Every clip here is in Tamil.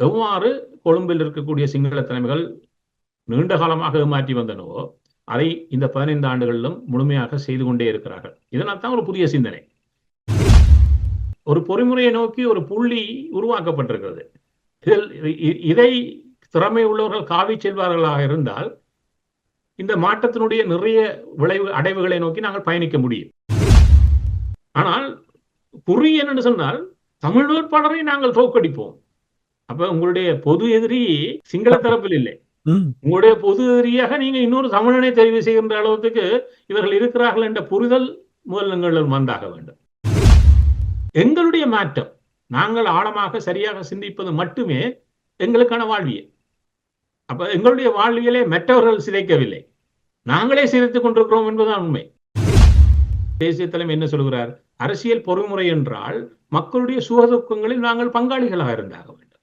எவ்வாறு கொழும்பில் இருக்கக்கூடிய சிங்கள தலைமைகள் நீண்ட காலமாக ஏமாற்றி வந்தனவோ அதை இந்த 15 ஆண்டுகளிலும் முழுமையாக செய்து கொண்டே இருக்கிறார்கள். இதனால் தான் ஒரு புதிய சிந்தனை, ஒரு பொறிமுறையை நோக்கி ஒரு புள்ளி உருவாக்கப்பட்டிருக்கிறது. இதை திறமை உள்ளவர்கள் காவி செல்வார்களாக இருந்தால் இந்த மாற்றத்தினுடைய நிறைய விளைவு அடைவுகளை நோக்கி நாங்கள் பயணிக்க முடியும். ஆனால் குறி என்னன்னு சொன்னால் தமிழ் வேட்பாளரை நாங்கள் தோற்கடிப்போம். அப்ப உங்களுடைய பொது எதிரி சிங்கள தரப்பில் இல்லை, உங்களுடைய பொது எதிரியாக நீங்க இன்னொரு தமிழனை தெரிவு செய்கின்ற அளவுக்கு இவர்கள் இருக்கிறார்கள் என்ற புரிதல் முதல் வந்தாக வேண்டும். எங்களுடைய மாற்றம், நாங்கள் ஆழமாக சரியாக சிந்திப்பது மட்டுமே எங்களுக்கான வாழ்வியல். அப்ப எங்களுடைய வாழ்வியலை மற்றவர்கள் சிதைக்கவில்லை, நாங்களே சிதைத்துக் கொண்டிருக்கிறோம் என்பதுதான் உண்மை. தேசிய தலைமை என்ன சொல்கிறார்? அரசியல் பொறிமுறை என்றால் மக்களுடைய சுகதுக்கங்களில் நாங்கள் பங்காளிகளாக இருந்தாக வேண்டும்,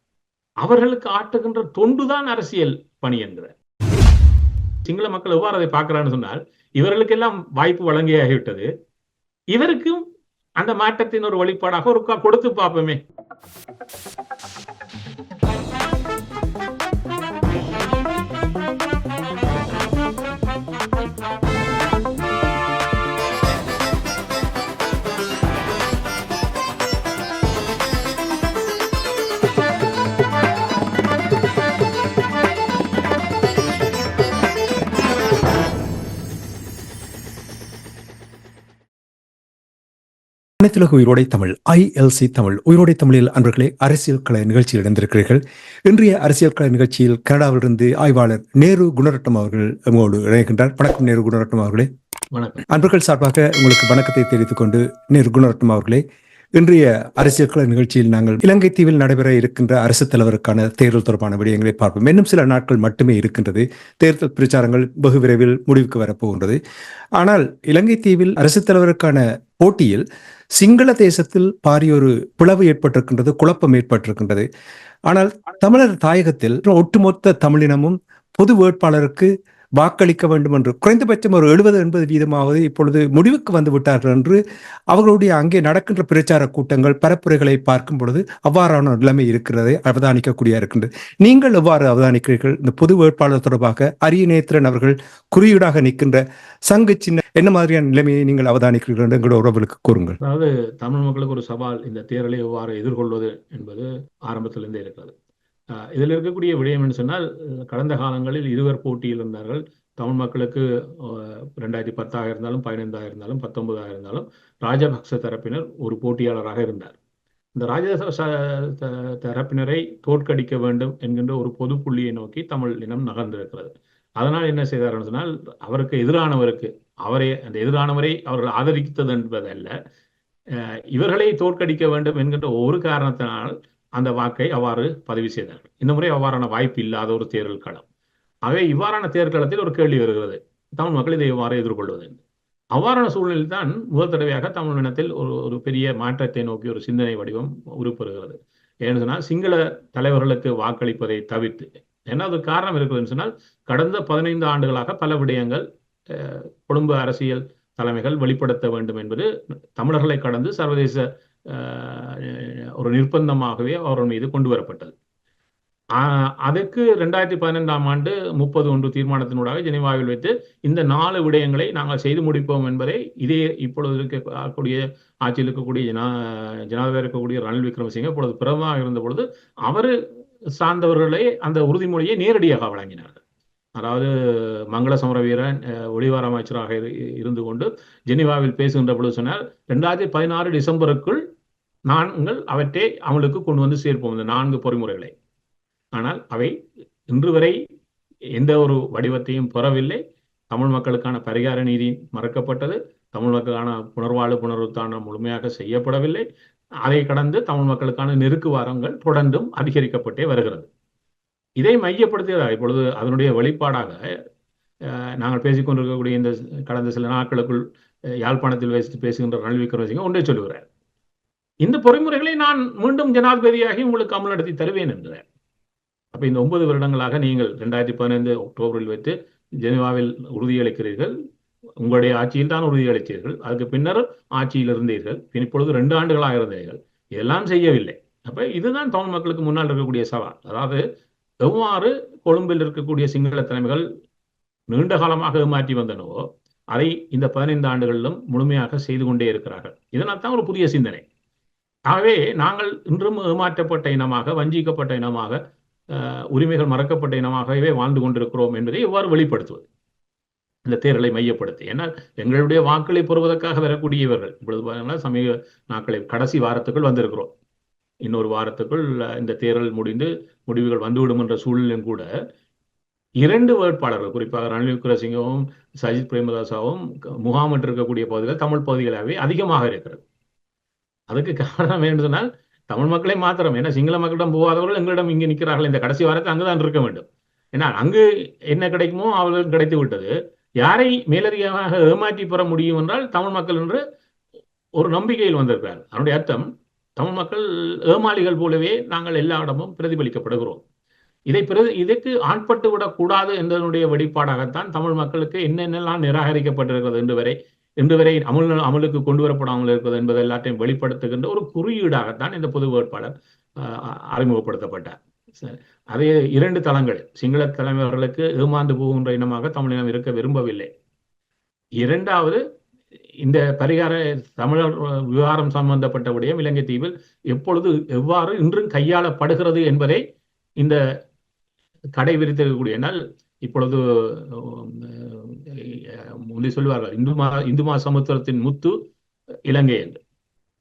அவர்களுக்கு ஆற்றுகின்ற தொண்டுதான் அரசியல் பணி என்கிறார். சிங்கள மக்கள் எவ்வாறு அதை பார்க்கிறான்னு சொன்னால், இவர்களுக்கெல்லாம் வாய்ப்பு வழங்கியாகிவிட்டது, இவருக்கும் அந்த மாற்றத்தின் ஒரு வெளிப்பாடாக ஒரு கொடுத்து பார்ப்போமே. அனைத்துலக உயிரோடை தமிழ் ILC தமிழ் உயிரோடை தமிழில் அன்பர்களே, அரசியல் கலை நிகழ்ச்சியில் இணைந்திருக்கிறீர்கள். இன்றைய அரசியல் கலை நிகழ்ச்சியில் கனடாவிலிருந்து ஆய்வாளர் நேரு குணரட்னம் அவர்கள் நம்மோடு இணைகின்றார். வணக்கம் நேரு குணரட்னம் அவர்களே. அன்பர்கள் சார்பாக உங்களுக்கு வணக்கத்தை தெரிவித்துக் கொண்டு, நேரு குணரட்னம் அவர்களே, இன்றைய அரசியல் கலை நிகழ்ச்சியில் நாங்கள் இலங்கை தீவில் நடைபெற இருக்கின்ற அரசு தலைவருக்கான தேர்தல் தொடர்பான விடயங்களை பார்ப்போம். இன்னும் சில நாட்கள் மட்டுமே இருக்கின்றது. தேர்தல் பிரச்சாரங்கள் வெகு விரைவில் முடிவுக்கு வரப்போகின்றது. ஆனால் இலங்கை தீவில் அரசு தலைவருக்கான போட்டியில் சிங்கள தேசத்தில் பாரியொரு பிளவு ஏற்பட்டிருக்கின்றது, குழப்பம் ஏற்பட்டிருக்கின்றது. ஆனால் தமிழர் தாயகத்தில் ஒட்டுமொத்த தமிழினமும் பொது வேட்பாளருக்கு வாக்களிக்க வேண்டும் என்று குறைந்தபட்சம் ஒரு 70-80% இப்பொழுது முடிவுக்கு வந்து விட்டார்கள் என்று அவர்களுடைய அங்கே நடக்கின்ற பிரச்சார கூட்டங்கள் பரப்புரைகளை பார்க்கும் பொழுது அவ்வாறான நிலைமை இருக்கிறதை அவதானிக்கக்கூடிய இருக்கின்றது. நீங்கள் எவ்வாறு அவதானிக்கிறீர்கள்? இந்த பொது வேட்பாளர் தொடர்பாக அரியநேத்திரன் அவர்கள் குறியீடாக நிற்கின்ற சங்கு சின்ன என்ன மாதிரியான நிலைமையை நீங்கள் அவதானிக்கிறீர்கள் என்று எங்களோட உறவுகளுக்கு கூறுங்கள். அதாவது தமிழ் மக்களுக்கு ஒரு சவால் இந்த தேர்தலை எவ்வாறு எதிர்கொள்வது என்பது ஆரம்பத்திலிருந்தே இருக்கிறது. இதில் இருக்கக்கூடிய விடயம் என்று சொன்னால், கடந்த காலங்களில் இருவர் போட்டியில் இருந்தார்கள். தமிழ் மக்களுக்கு 2010 இருந்தாலும் 15 இருந்தாலும் 19 இருந்தாலும் ராஜபக்ச தரப்பினர் ஒரு போட்டியாளராக இருந்தார். இந்த ராஜபக்ச தரப்பினரை தோற்கடிக்க வேண்டும் என்கின்ற ஒரு பொது புள்ளியை நோக்கி தமிழ் இனம் நகர்ந்திருக்கிறது. அதனால் என்ன செய்தார் சொன்னால், அவருக்கு எதிரானவருக்கு அந்த எதிரானவரை அவர்கள் ஆதரித்தது என்பதல்ல, இவர்களை தோற்கடிக்க வேண்டும் என்கின்ற ஒரு காரணத்தினால் அந்த வாக்கை அவ்வாறு பதிவு செய்தார்கள். இந்த முறை அவ்வாறான வாய்ப்பு இல்லாத ஒரு தேர்தல் களம். ஆகவே இவ்வாறான தேர்தலத்தில் ஒரு கேள்வி வருகிறது, தமிழ் மக்கள் இதை எவ்வாறு எதிர்கொள்வது என்று. அவ்வாறான சூழ்நிலையில் தான் முதல் தடவையாக தமிழ் இனத்தில் ஒரு பெரிய மாற்றத்தை நோக்கி ஒரு சிந்தனை வடிவம் உருப்பெறுகிறது. ஏன்னு சொன்னால், சிங்கள தலைவர்களுக்கு வாக்களிப்பதை தவிர்த்து, ஏன்னா அது காரணம் இருக்குதுன்னு சொன்னால், கடந்த 15 ஆண்டுகளாக பல விடயங்கள் குடும்ப அரசியல் தலைமைகள் வெளிப்படுத்த வேண்டும் என்பது தமிழர்களை கடந்து சர்வதேச ஒரு நிர்பந்தமாகவே அவர் மீது கொண்டு வரப்பட்டது. அதற்கு 2015 ஆண்டு 30 தீர்மானத்தினூடாக ஜெனீவாவில் வைத்து இந்த 4 விடயங்களை நாங்கள் செய்து முடிப்போம் என்பதை இதே இப்பொழுது இருக்கக்கூடிய ஆட்சியில் இருக்கக்கூடிய ஜனாதிபதி இருக்கக்கூடிய ரணில் விக்ரமசிங்கே இப்பொழுது பிரதமராக இருந்த பொழுது அவர் சார்ந்தவர்களை அந்த உறுதிமொழியை நேரடியாக வழங்கினார்கள். அதாவது மங்கள சமரவீரன் வெளிவார அமைச்சராக இருந்து கொண்டு ஜெனீவாவில் பேசுகின்ற பொழுது சொன்னால், 2016 டிசம்பருக்குள் நாங்கள் அவற்றை அமலுக்கு கொண்டு வந்து சேர்ப்போம், இந்த 4 பொறிமுறைகளை. ஆனால் அவை இன்று வரை எந்த ஒரு வடிவத்தையும் பெறவில்லை. தமிழ் மக்களுக்கான பரிகார நீதி மறக்கப்பட்டது, தமிழ் மக்களுக்கான புனர்வாழ்வு புனருத்தானம் முழுமையாக செய்யப்படவில்லை. அதை கடந்து தமிழ் மக்களுக்கான நெருக்குவாரங்கள் தொடர்ந்தும் அதிகரிக்கப்பட்டே வருகிறது. இதை மையப்படுத்துகிறார். இப்பொழுது அதனுடைய வெளிப்பாடாக நாங்கள் பேசிக்கொண்டிருக்கக்கூடிய இந்த கடந்த சில நாட்களுக்குள் யாழ்ப்பாணத்தில் வைத்து பேசுகின்ற ரணில் விக்ரமசிங்கே ஒன்றை சொல்லுகிறார், இந்த பொறிமுறைகளை நான் மீண்டும் ஜனாதிபதியாகி உங்களுக்கு அமல்படுத்தி தருவேன் என்கிறார். அப்ப இந்த 9 வருடங்களாக நீங்கள் 2015 அக்டோபரில் வைத்து ஜெனீவாவில் உறுதியளிக்கிறீர்கள், உங்களுடைய ஆட்சியில் தான் உறுதியளித்தீர்கள், அதுக்கு பின்னர் ஆட்சியில் இருந்தீர்கள், இப்பொழுது 2 ஆண்டுகளாக இருந்தீர்கள், இதெல்லாம் செய்யவில்லை. அப்ப இதுதான் தமிழ் மக்களுக்கு முன்னால் இருக்கக்கூடிய சவால். அதாவது எவ்வாறு கொழும்பில் இருக்கக்கூடிய சிங்கள தலைமைகள் நீண்ட காலமாக ஏமாற்றி வந்தனவோ அதை இந்த 15 ஆண்டுகளிலும் முழுமையாக செய்து கொண்டே இருக்கிறார்கள். இதனால் தான் ஒரு புதிய சிந்தனை. ஆகவே நாங்கள் இன்றும் ஏமாற்றப்பட்ட இனமாக, வஞ்சிக்கப்பட்ட இனமாக, உரிமைகள் மறக்கப்பட்ட இனமாகவே வாழ்ந்து கொண்டிருக்கிறோம் என்பதை எவ்வாறு வெளிப்படுத்துவது இந்த தேர்தலை மையப்படுத்தி. ஏன்னா எங்களுடைய வாக்களை பெறுவதற்காக வரக்கூடியவர்கள் இப்பொழுது பார்த்தீங்கன்னா சமீப நாட்களை கடைசி வாரத்துக்குள் வந்திருக்கிறோம். இன்னொரு வாரத்துக்குள் இந்த தேர்தல் முடிவுகள் வந்துவிடும் என்ற சூழலிலும் கூட 2 வேட்பாளர்கள், குறிப்பாக ரணில் விக்ரமசிங்கவும் சஜித் பிரேமதாசாவும் முகாமிட்டு இருக்கக்கூடிய பகுதிகள் தமிழ் பகுதிகளாகவே அதிகமாக இருக்கிறது. அதுக்கு காரணம் என்று சொன்னால் தமிழ் மக்களை மாத்திரம், ஏன்னா சிங்கள மக்களிடம் போகாதவர்கள் எங்களிடம் இங்கே நிற்கிறார்கள். இந்த கடைசி வாரத்தை அங்குதான் இருக்க வேண்டும். ஏன்னா அங்கு என்ன கிடைக்குமோ அவர்களுக்கு கிடைத்து விட்டது. யாரை மேலதிகமாக ஏமாற்றி பெற முடியும் என்றால் தமிழ் மக்கள் என்று ஒரு நம்பிக்கையில் வந்திருக்கிறார். அதனுடைய அர்த்தம் தமிழ் மக்கள் ஏமாளிகள் போலவே நாங்கள் எல்லா இடமும் பிரதிபலிக்கப்படுகிறோம். இதற்கு ஆட்பட்டு விடக்கூடாது என்பதனுடைய வெளிப்பாடாகத்தான் தமிழ் மக்களுக்கு என்னென்னலாம் நிராகரிக்கப்பட்டிருக்கிறது இன்று வரை அமலுக்கு கொண்டு வரப்படாமல் இருக்கிறது என்பதை எல்லாத்தையும் வெளிப்படுத்துகின்ற ஒரு குறியீடாகத்தான் இந்த பொது வேட்பாளர் அறிமுகப்படுத்தப்பட்டார். அதே 2 தளங்கள். சிங்கள தலைவர்களுக்கு ஏமாந்து போகின்ற இனமாக தமிழினம் இருக்க விரும்பவில்லை. 2வது, இந்த பரிகார தமிழர் விவகாரம் சம்பந்தப்பட்ட விடயம் இலங்கை தீவில் எப்பொழுது எவ்வாறு இன்றும் கையாளப்படுகிறது என்பதை இந்த கடை விரித்திருக்கக்கூடிய. என்னால் இப்பொழுது சொல்லுவார்கள் இந்துமா சமுத்திரத்தின் முத்து இலங்கை என்று.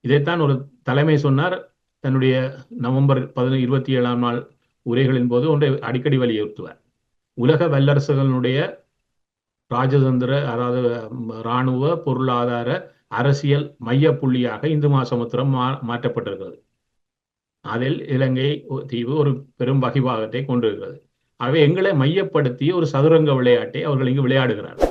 இதைத்தான் ஒரு தலைமை சொன்னார் தன்னுடைய நவம்பர் 27ஆம் நாள் உரைகளின் போது ஒன்றை அடிக்கடி வலியுறுத்துவார். உலக வல்லரசுகளுடைய ராஜதந்திர, அதாவது இராணுவ, பொருளாதார, அரசியல் மைய புள்ளியாக இந்து மகாசமுத்திரம் மாற்றப்பட்டிருக்கிறது. அதில் இலங்கை தீவு ஒரு பெரும் வகிபாகத்தை கொண்டிருக்கிறது. ஆகவே எங்களை மையப்படுத்தி ஒரு சதுரங்க விளையாட்டை அவர்கள் இங்கு விளையாடுகிறார்கள்.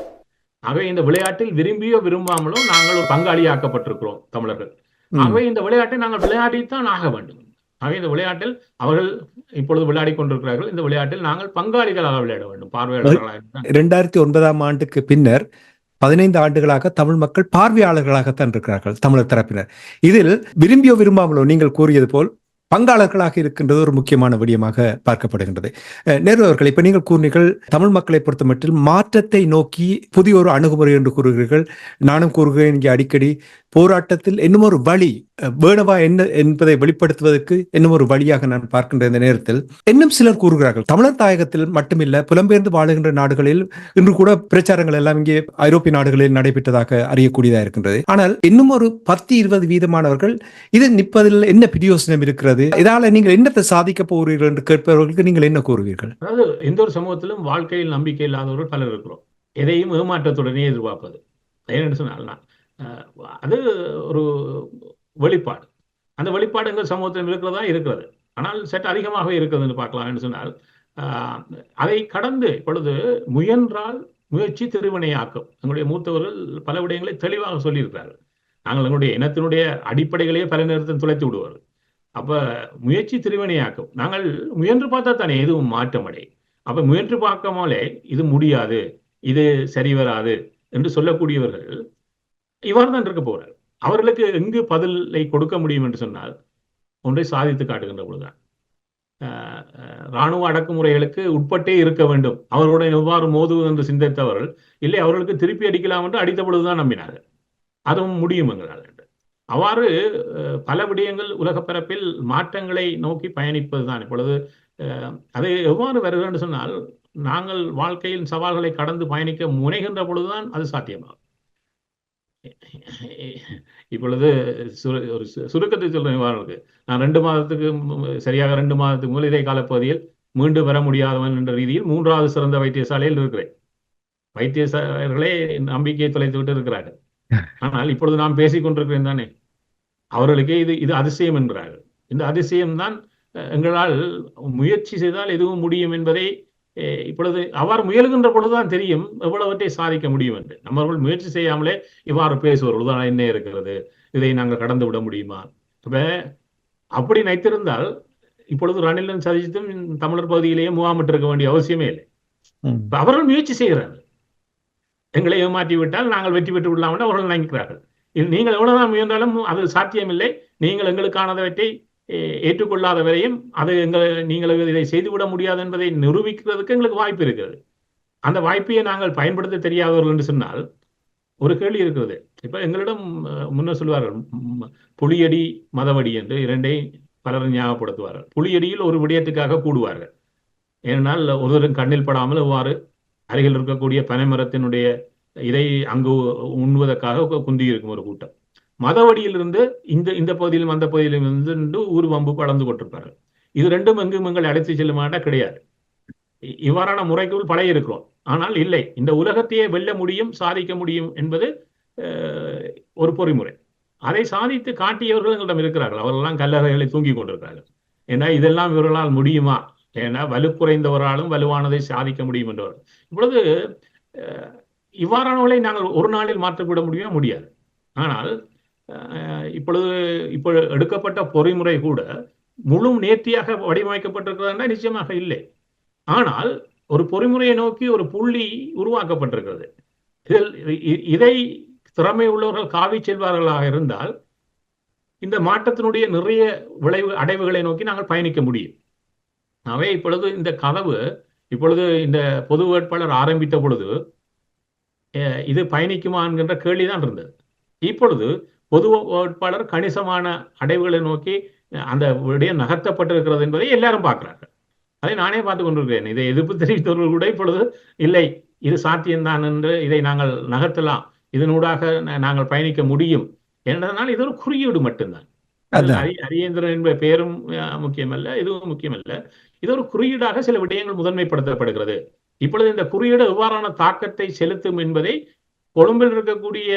ஆகவே இந்த விளையாட்டில் விரும்பியோ விரும்பாமலோ நாங்கள் ஒரு பங்காளியாக்கப்பட்டிருக்கிறோம் தமிழர்கள். ஆகவே இந்த விளையாட்டை நாங்கள் விளையாடித்தான் ஆக வேண்டும். ஆகவே இந்த விளையாட்டில் அவர்கள் இப்பொழுது விளையாடி கொண்டிருக்கிறார்கள். இந்த விளையாட்டில் நாங்கள் பங்காளிகளாக விளையாட வேண்டும், பார்வையாளர்களாக. 2009ஆம் ஆண்டுக்கு பின்னர் 15 ஆண்டுகளாக தமிழ் மக்கள் பார்வையாளர்களாகத்தான் இருக்கிறார்கள், தமிழர் தரப்பினர். இதில் விரும்பியோ விரும்பாமலோ நீங்கள் கூறியது போல் பங்காளர்களாக இருக்கின்றது ஒரு முக்கியமான விடயமாக பார்க்கப்படுகின்றது. நேரு அவர்கள், இப்ப நீங்கள் கூறினீர்கள் தமிழ் மக்களை பொறுத்தமட்டில் மாற்றத்தை நோக்கி புதிய ஒரு அணுகுமுறை என்று கூறுகிறீர்கள். நானும் கூறுகிறேன் இங்கே அடிக்கடி, போராட்டத்தில் இன்னும் ஒரு வழி வேணவா என்ன என்பதை வெளிப்படுத்துவதற்கு இன்னும் ஒரு வழியாக நான் பார்க்கின்ற இந்த நேரத்தில் இன்னும் சிலர் கூறுகிறார்கள், தமிழர் தாயகத்தில் மட்டுமில்ல புலம்பெயர்ந்து வாழுகின்ற நாடுகளில் இன்று கூட பிரச்சாரங்கள் எல்லாம் இங்கே ஐரோப்பிய நாடுகளில் நடைபெற்றதாக அறியக்கூடியதாக இருக்கின்றது. ஆனால் இன்னும் ஒரு 10-20 வீதமானவர்கள் இது நிற்பதில் என்ன பிரயோசனம் இருக்கிறது, இதால நீங்கள் என்னத்தை சாதிக்க போகிறீர்கள் என்று கேட்பவர்களுக்கு நீங்கள் என்ன கூறுவீர்கள்? அதாவது எந்த ஒரு சமூகத்திலும் வாழ்க்கையில் நம்பிக்கை இல்லாதவர்கள் பலர் இருக்கிறோம். எதையும் ஏமாற்றத்துடனே எதிர்பார்ப்பது. ஏன்னு சொன்னால் அது ஒரு வெளிப்பாடு. அந்த வெளிப்பாடு எங்கள் சமூகத்தில் இருக்கிறது. ஆனால் சற்று அதிகமாகவே இருக்கிறது என்று பார்க்கலாம். என்று சொன்னால் அதை கடந்து இப்பொழுது முயன்றால் முயற்சி திருவினையாக்கும். எங்களுடைய மூத்தவர்கள் பல விடயங்களை தெளிவாக சொல்லியிருக்கிறார்கள். நாங்கள் எங்களுடைய இனத்தினுடைய அடிப்படைகளையே பல நேரத்தில் துளைத்து விடுவார்கள். அப்ப முயற்சி திருவினையாக்கும். நாங்கள் முயன்று பார்த்தா தானே எதுவும் மாற்றமடை. அப்ப முயன்று பார்க்காமலே இது முடியாது, இது சரி வராது என்று சொல்லக்கூடியவர்கள் இவ்வாறு தான் இருக்க போறார். அவர்களுக்கு எங்கு பதிலை கொடுக்க முடியும் என்று சொன்னால் ஒன்றை சாதித்து காட்டுகின்ற பொழுதுதான். இராணுவ அடக்குமுறைகளுக்கு உட்பட்டே இருக்க வேண்டும், அவர்களுடன் எவ்வாறு மோதுவது என்று சிந்தித்தவர்கள் இல்லை, அவர்களுக்கு திருப்பி அடிக்கலாம் என்று அடித்த பொழுதுதான் நம்பினார்கள். அதுவும் முடியும் எங்களால் என்று. அவ்வாறு பல விடயங்கள் உலக பரப்பில் மாற்றங்களை நோக்கி பயணிப்பதுதான். இப்பொழுது அது எவ்வாறு வருகிறது என்று சொன்னால் நாங்கள் வாழ்க்கையின் சவால்களை கடந்து பயணிக்க முனைகின்ற பொழுதுதான் அது சாத்தியமாகும். இப்பொழுது ஒரு சுருக்கத்தை சொல்றேன். நான் 2 மாதத்துக்கு சரியாக 2 மாதத்துக்கு முதல் இதே காலப்பகுதியில் மீண்டும் வர முடியாதவன் என்ற ரீதியில் 3வது சிறந்த வைத்தியசாலையில் இருக்கிறேன். வைத்தியசாலைகளே நம்பிக்கையை தொலைத்து விட்டு இருக்கிறார்கள். ஆனால் இப்பொழுது நாம் பேசிக் கொண்டிருக்கிறேன் தானே, அவர்களுக்கே இது அதிசயம் என்கிறார்கள். இந்த அதிசயம்தான் எங்களால் முயற்சி செய்தால் எதுவும் முடியும் என்பதை இப்பொழுது அவ்வாறு முயல்கின்ற பொழுதுதான் தெரியும் எவ்வளவற்றை சாதிக்க முடியும் என்று. நம்மவர்கள் முயற்சி செய்யாமலே இவ்வாறு பேசுவார்கள், தான் என்ன இருக்கிறது, இதை நாங்கள் கடந்து விட முடியுமா? இப்ப அப்படி நினைத்திருந்தால் இப்பொழுது ரணிலும் சஜித்தும் தமிழர் பகுதியிலேயே முகாமிட்டு இருக்க வேண்டிய அவசியமே இல்லை. அவர்கள் முயற்சி செய்கிறார்கள். எங்களை ஏமாற்றி விட்டால் நாங்கள் வெற்றி பெற்று விடலாம் என்று அவர்கள் நினைக்கிறார்கள். நீங்கள் எவ்வளவுதான் முயன்றாலும் அது சாத்தியமில்லை. நீங்கள் எங்களுக்கானவற்றை ஏற்றுக்கொள்ளாத வரையும் அது நீங்கள் இதை செய்துவிட முடியாது என்பதை நிரூபிக்கிறதுக்கு எங்களுக்கு வாய்ப்பு இருக்கிறது. அந்த வாய்ப்பையே நாங்கள் பயன்படுத்த தெரியாதவர்கள் என்று சொன்னால் ஒரு கேள்வி இருக்கிறது. இப்ப எங்களிடம் முன்னர் சொல்வார்கள் புலியடி மதவடி என்று இரண்டை பலரும் ஞாபகப்படுத்துவார்கள். புலியடியில் ஒரு விடயத்துக்காக கூடுவார்கள். ஏனென்றால் ஒருவரும் கண்ணில் படாமல் இவ்வாறு அருகில் இருக்கக்கூடிய பனைமரத்தினுடைய இதை அங்கு உண்ணுவதற்காக குந்தி இருக்கும் ஒரு கூட்டம். மதவடியிலிருந்து இந்த பகுதியிலும் அந்த பகுதியிலும் இருந்து ஊர் வம்பு வளர்ந்து கொண்டிருப்பார்கள். இது ரெண்டும் எங்கும் எங்களை அழைத்து செல்லுமாட்டா கிடையாது. இவ்வாறான முறைக்குள் பழைய இருக்கிறோம். ஆனால் இல்லை, இந்த உலகத்தையே வெல்ல முடியும், சாதிக்க முடியும் என்பது ஒரு பொறிமுறை. அதை சாதித்து காட்டியவர்கள் எங்களிடம் இருக்கிறார்கள். அவர்களெல்லாம் கல்லறைகளை தூங்கிக் கொண்டிருக்கிறார்கள். ஏன்னா இதெல்லாம் இவர்களால் முடியுமா? ஏன்னா வலு குறைந்தவராலும் வலுவானதை சாதிக்க முடியும் என்றவர். இப்பொழுது இவ்வாறானவர்களை நாங்கள் ஒரு நாளில் மாற்றிவிட முடியாது. ஆனால் இப்போ எடுக்கப்பட்ட பொறிமுறை கூட முழு நேர்த்தியாக வடிவமைக்கப்பட்டிருக்கிறதா? நிச்சயமாக இல்லை. ஆனால் ஒரு பொறிமுறையை நோக்கி ஒரு புள்ளி உருவாக்கப்பட்டிருக்கிறது. இதை திறமை உள்ளவர்கள் காவி செல்வார்களாக இருந்தால் இந்த மாற்றத்தினுடைய நிறைய அடைவுகளை நோக்கி நாங்கள் பயணிக்க முடியும். அவை இப்பொழுது இந்த கதவு இந்த பொது வேட்பாளர் ஆரம்பித்த பொழுது இது பயணிக்குமா என்கின்ற கேள்விதான் இருந்தது. இப்பொழுது பொது வேட்பாளர் கணிசமான அடைவுகளை நோக்கி அந்த விடயம் நகர்த்தப்பட்டிருக்கிறது என்பதை எல்லாரும் பார்க்கிறார்கள். அதை நானே பார்த்து கொண்டிருக்கிறேன். இதை எதிர்ப்பு தெரிவித்தவர்கள் கூட இப்பொழுது இல்லை, இது சாத்தியம்தான் என்று இதை நாங்கள் நகர்த்தலாம், இதனூடாக நாங்கள் பயணிக்க முடியும் என்றதனால் இது ஒரு குறியீடு மட்டும்தான். அரியேந்திரன் என்ப பெயரும் முக்கியமல்ல, இதுவும் முக்கியமல்ல. இது ஒரு குறியீடாக சில விடயங்கள் முதன்மைப்படுத்தப்படுகிறது. இப்பொழுது இந்த குறியீடு எவ்வாறான தாக்கத்தை செலுத்தும் என்பதை கொழும்பில் இருக்கக்கூடிய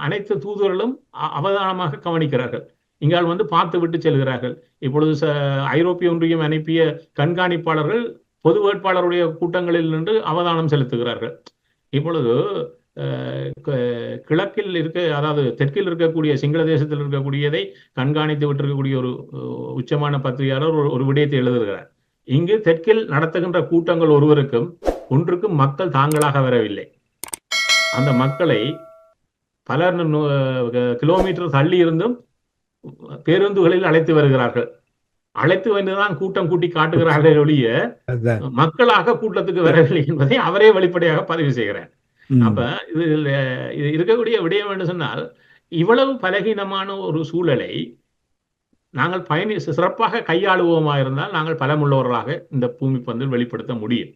அனைத்து தூதுவர்களும் அவதானமாக கவனிக்கிறார்கள். இங்கால் வந்து பார்த்து விட்டு செல்கிறார்கள். இப்பொழுது ஐரோப்பிய ஒன்றியம் அனுப்பிய கண்காணிப்பாளர்கள் பொது வேட்பாளருடைய கூட்டங்களில் நின்று அவதானம் செலுத்துகிறார்கள். இப்பொழுது கிழக்கில் அதாவது தெற்கில் இருக்கக்கூடிய சிங்கள தேசத்தில் இருக்கக்கூடியதை கண்காணித்து விட்டிருக்கக்கூடிய ஒரு உச்சமான பத்திரிகையாளர் ஒரு விடயத்தை எழுதுகிறார். இங்கு தெற்கில் நடத்துகின்ற கூட்டங்கள் ஒன்றுக்கும் மக்கள் தாங்களாக வரவில்லை. அந்த மக்களை பல கிலோமீட்டர் தள்ளி இருந்தும் பேருந்துகளில் அழைத்து வருகிறார்கள். அழைத்து வந்துதான் கூட்டம் கூட்டி காட்டுகிறார்கள் ஒழிய மக்களாக கூட்டத்துக்கு வரவில்லை என்பதை அவரே வெளிப்படையாக பதிவு செய்கிறார். அப்ப இது இருக்கக்கூடிய விடயம் என்று சொன்னால், இவ்வளவு பலகீனமான ஒரு சூழலை நாங்கள் சிறப்பாக கையாளுவோமா இருந்தால் நாங்கள் பலமுள்ளவர்களாக இந்த பூமி பந்தில் வெளிப்படுத்த முடியும்.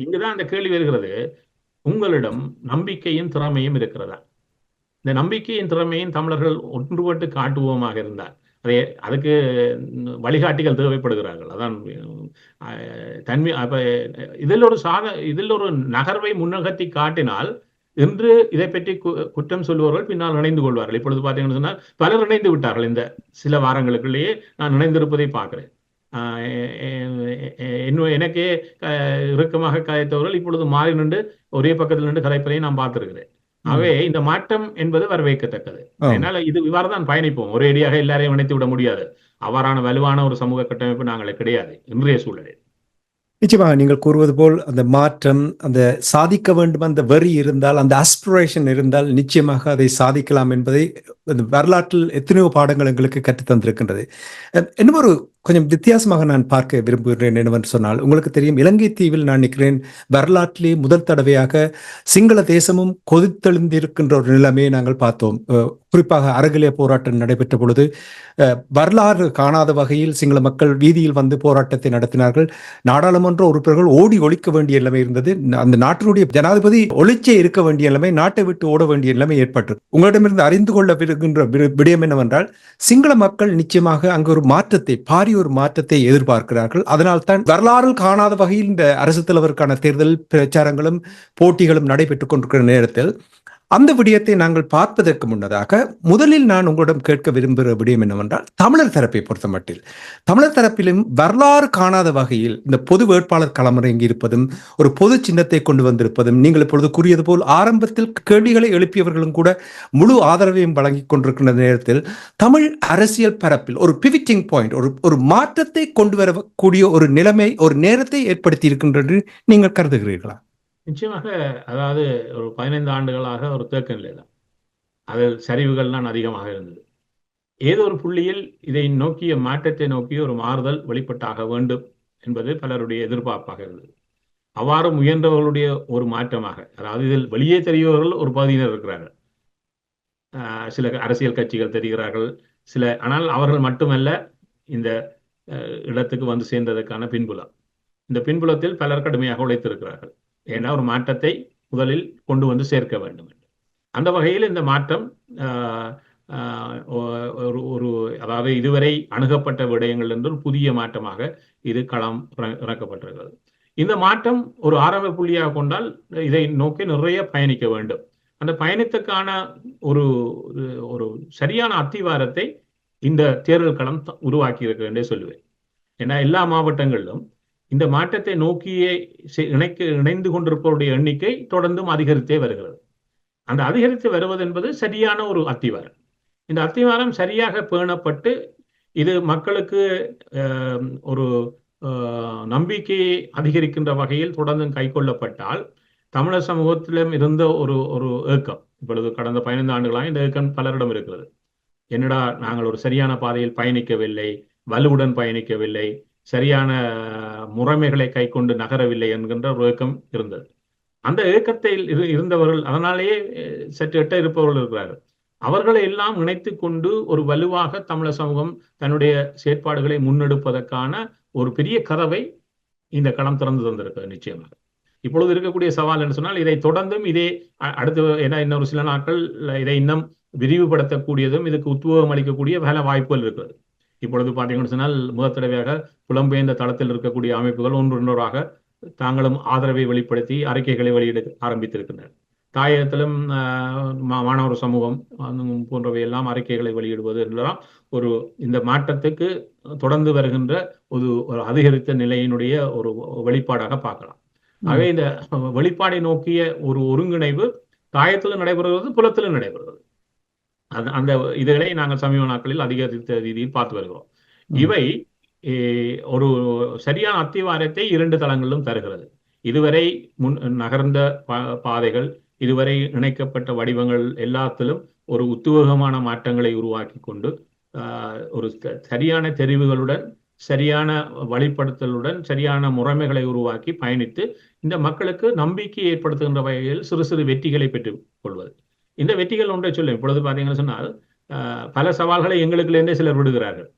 இங்குதான் அந்த கேள்வி வருகிறது, உங்களிடம் நம்பிக்கையும் திறமையும் இருக்கிறதா? இந்த நம்பிக்கையின் திறமையும் தமிழர்கள் ஒன்றுபட்டு காட்டுவோமாக இருந்தால் அதுக்கு வழிகாட்டிகள் தேவைப்படுகிறார்கள். அதான் தன்மை. அப்ப இதில் ஒரு நகர்வை முன்னகர்த்தி காட்டினால் இன்று இதை பற்றி குற்றம் சொல்பவர்கள் பின்னால் இணைந்து கொள்வார்கள். இப்பொழுது பார்த்தீங்கன்னு சொன்னால் பலர் இணைந்து விட்டார்கள். இந்த சில வாரங்களுக்குள்ளேயே நான் இணைந்திருப்பதை பார்க்கிறேன். எனக்கே இறுக்கமாக கதைத்தவர்கள் இப்பொழுது மாறி நின்று ஒரே பக்கத்தில் நின்று கதைப்பதை நான் பார்த்திருக்கிறேன். ஆகவே இந்த மாற்றம் என்பது வரவேற்கத்தக்கது. அதனால இது இவ்வாறு தான் பயணிப்போம். ஒரே அடியாக எல்லாரையும் இணைத்து விட முடியாது. அவ்வாறான வலுவான ஒரு சமூக கட்டமைப்பு நாங்கள் கிடையாது இன்றைய சூழலில். நிச்சயமாக நீங்கள் கூறுவது போல் அந்த மாற்றம், அந்த சாதிக்க வேண்டும் அந்த வெறி இருந்தால், அந்த அஸ்பிரேஷன் இருந்தால் நிச்சயமாக அதை சாதிக்கலாம் என்பதை வரலாற்றில் எத்தனையோ பாடங்கள் எங்களுக்கு கற்றுத்தந்திருக்கின்றது. இன்னும் ஒரு கொஞ்சம் வித்தியாசமாக நான் பார்க்க விரும்புகிறேன் என்னவென்று சொன்னால், உங்களுக்கு தெரியும், இலங்கை தீவில் நான் நிற்கிறேன் வரலாற்றிலே முதல் தடவையாக சிங்கள தேசமும் கொதித்தெழுந்திருக்கின்ற ஒரு நிலைமையை நாங்கள் பார்த்தோம். குறிப்பாக அறகலைய போராட்டம் நடைபெற்ற பொழுது வரலாறு காணாத வகையில் சிங்கள மக்கள் வீதியில் வந்து போராட்டத்தை நடத்தினார்கள். நாடாளுமன்ற உறுப்பினர்கள் ஓடி ஒழிக்க வேண்டிய நிலைமை இருந்தது. அந்த நாட்டினுடைய ஜனாதிபதி ஒளிச்சே இருக்க வேண்டிய நிலைமை, நாட்டை விட்டு ஓட வேண்டிய நிலைமை ஏற்பட்டது. உங்களிடமிருந்து அறிந்து கொள்ள விரும்புகின்ற விடயம் என்னவென்றால், சிங்கள மக்கள் நிச்சயமாக அங்கு ஒரு மாற்றத்தை, பாரிய ஒரு மாற்றத்தை எதிர்பார்க்கிறார்கள். அதனால் தான் வரலாறு காணாத வகையில் இந்த அரசு தலைவருக்கான தேர்தல் பிரச்சாரங்களும் போட்டிகளும் நடைபெற்றுக் கொண்டிருக்கிற நேரத்தில் அந்த விடயத்தை நாங்கள் பார்ப்பதற்கு முன்னதாக முதலில் நான் உங்களிடம் கேட்க விரும்புகிற விடயம் என்னவென்றால், தமிழர் தரப்பை பொறுத்த மட்டில் தமிழர் தரப்பிலும் வரலாறு காணாத வகையில் இந்த பொது வேட்பாளர் களமிறங்கி இருப்பதும், ஒரு பொது சின்னத்தை கொண்டு வந்திருப்பதும், நீங்கள் இப்பொழுது கூறியது போல் ஆரம்பத்தில் கேள்விகளை எழுப்பியவர்களும் கூட முழு ஆதரவையும் வழங்கி கொண்டிருக்கின்ற நேரத்தில் தமிழ் அரசியல் பரப்பில் ஒரு பிவிட்டிங் பாயிண்ட், ஒரு மாற்றத்தை கொண்டு வரக்கூடிய ஒரு நிலைமை, ஒரு நேரத்தை ஏற்படுத்தி இருக்கின்றது நீங்கள் கருதுகிறீர்களா? நிச்சயமாக. அதாவது ஒரு 15 ஆண்டுகளாக ஒரு தேக்க நிலை தான். அதில் சரிவுகள்லாம் அதிகமாக இருந்தது. ஏதோ ஒரு புள்ளியில் இதை நோக்கிய மாற்றத்தை நோக்கிய ஒரு மாறுதல் வெளிப்பட்டாக வேண்டும் என்பது பலருடைய எதிர்பார்ப்பாக இருந்தது. அவ்வாறு முயன்றவர்களுடைய ஒரு மாற்றமாக, அதாவது இதில் வெளியே தெரியவர்கள் ஒரு பகுதியினர் இருக்கிறார்கள், சில அரசியல் கட்சிகள் தெரிகிறார்கள், ஆனால் அவர்கள் மட்டுமல்ல இந்த இடத்துக்கு வந்து சேர்ந்ததற்கான பின்புலம். இந்த பின்புலத்தில் பலர் கடுமையாக உழைத்திருக்கிறார்கள். ஏன்னா ஒரு மாற்றத்தை முதலில் கொண்டு வந்து சேர்க்க வேண்டும். அந்த வகையில் இந்த மாற்றம் அதாவது இதுவரை அணுகப்பட்ட விடயங்கள் என்று புதிய மாற்றமாக இது களம் இறக்கப்பட்டிருக்கிறது. இந்த மாற்றம் ஒரு ஆரம்ப புள்ளியாக கொண்டால் இதை நோக்கி நிறைய பயணிக்க வேண்டும். அந்த பயணத்துக்கான ஒரு ஒரு சரியான அத்திவாரத்தை இந்த தேர்தல் களம் உருவாக்கி இருக்கிறது என்றே சொல்லுவேன். ஏன்னா எல்லா மாவட்டங்களிலும் இந்த மாற்றத்தை நோக்கியே இணைந்து கொண்டிருப்பவருடைய எண்ணிக்கை தொடர்ந்தும் அதிகரித்தே வருகிறது. அந்த அதிகரித்து வருவது என்பது சரியான ஒரு அத்திவாரம். இந்த அத்திவாரம் சரியாக பேணப்பட்டு இது மக்களுக்கு ஒரு நம்பிக்கையை அதிகரிக்கின்ற வகையில் தொடர்ந்து கைக்கொள்ளப்பட்டால் தமிழர் சமூகத்திலும் இருந்த ஒரு ஏக்கம், இப்பொழுது கடந்த 15 ஆண்டுகளாக இந்த ஏக்கம் பலரிடம் இருக்கிறது. என்னடா நாங்கள் ஒரு சரியான பாதையில் பயணிக்கவில்லை, வலுவுடன் பயணிக்கவில்லை, சரியான முறைமைகளை கை கொண்டு நகரவில்லை என்கின்ற ஒரு ஏக்கம் இருந்தது. அந்த ஏக்கத்தில் இருந்தவர்கள், அதனாலேயே சற்று எட்ட இருப்பவர்கள் இருக்கிறார்கள். அவர்களை எல்லாம் இணைத்து கொண்டு ஒரு வலுவாக தமிழர் சமூகம் தன்னுடைய செயற்பாடுகளை முன்னெடுப்பதற்கான ஒரு பெரிய கதவை இந்த களம் திறந்து தந்திருக்கிறது. நிச்சயமாக இப்பொழுது இருக்கக்கூடிய சவால் என்று சொன்னால் இதை தொடர்ந்தும் இதே அடுத்து இன்னொரு சில நாட்கள் இதை இன்னும் விரிவுபடுத்தக்கூடியதும் இதுக்கு உத்வேகம் அளிக்கக்கூடிய பல வாய்ப்புகள் இருக்கிறது. இப்பொழுது பார்த்தீங்கன்னு சொன்னால் முதல் தடவையாக புலம்பெயர்ந்த தளத்தில் இருக்கக்கூடிய அமைப்புகள் ஒன்றொன்றாக தாங்களும் ஆதரவை வெளிப்படுத்தி அறிக்கைகளை வெளியிட ஆரம்பித்திருக்கின்றனர். தாயகத்திலும் மாணவர் சமூகம் போன்றவை எல்லாம் அறிக்கைகளை வெளியிடுவது என்றெல்லாம் ஒரு இந்த மாற்றத்துக்கு தொடர்ந்து வருகின்ற ஒரு அதிகரித்த நிலையினுடைய ஒரு வெளிப்பாடாக பார்க்கலாம். ஆகவே இந்த வெளிப்பாடை நோக்கிய ஒரு ஒருங்கிணைவு தாயத்திலும் நடைபெறுகிறது, புலத்திலும் நடைபெறுகிறது. அந்த இதுகளை நாங்கள் சமீப நாட்களில் அதிகரித்த ரீதியில் பார்த்து வருகிறோம். இவை ஒரு சரியான அத்திவாரத்தை 2 தளங்களிலும் தருகிறது. இதுவரை நகர்ந்த பாதைகள், இதுவரை இணைக்கப்பட்ட வடிவங்கள் எல்லாத்திலும் ஒரு உத்வேகமான மாற்றங்களை உருவாக்கி கொண்டு ஒரு சரியான தெரிவுகளுடன், சரியான வழிப்படுத்தலுடன், சரியான முறைமைகளை உருவாக்கி பயணித்து இந்த மக்களுக்கு நம்பிக்கை ஏற்படுத்துகின்ற வகையில் சிறு சிறு வெற்றிகளை பெற்றுக் கொள்வது. இந்த வெற்றிகள் ஒன்றை சொல்லும். இப்பொழுது பார்த்தீங்கன்னு சொன்னால் பல சவால்களை எங்களுக்குள்ளே சிலர் விடுகிறார்கள்.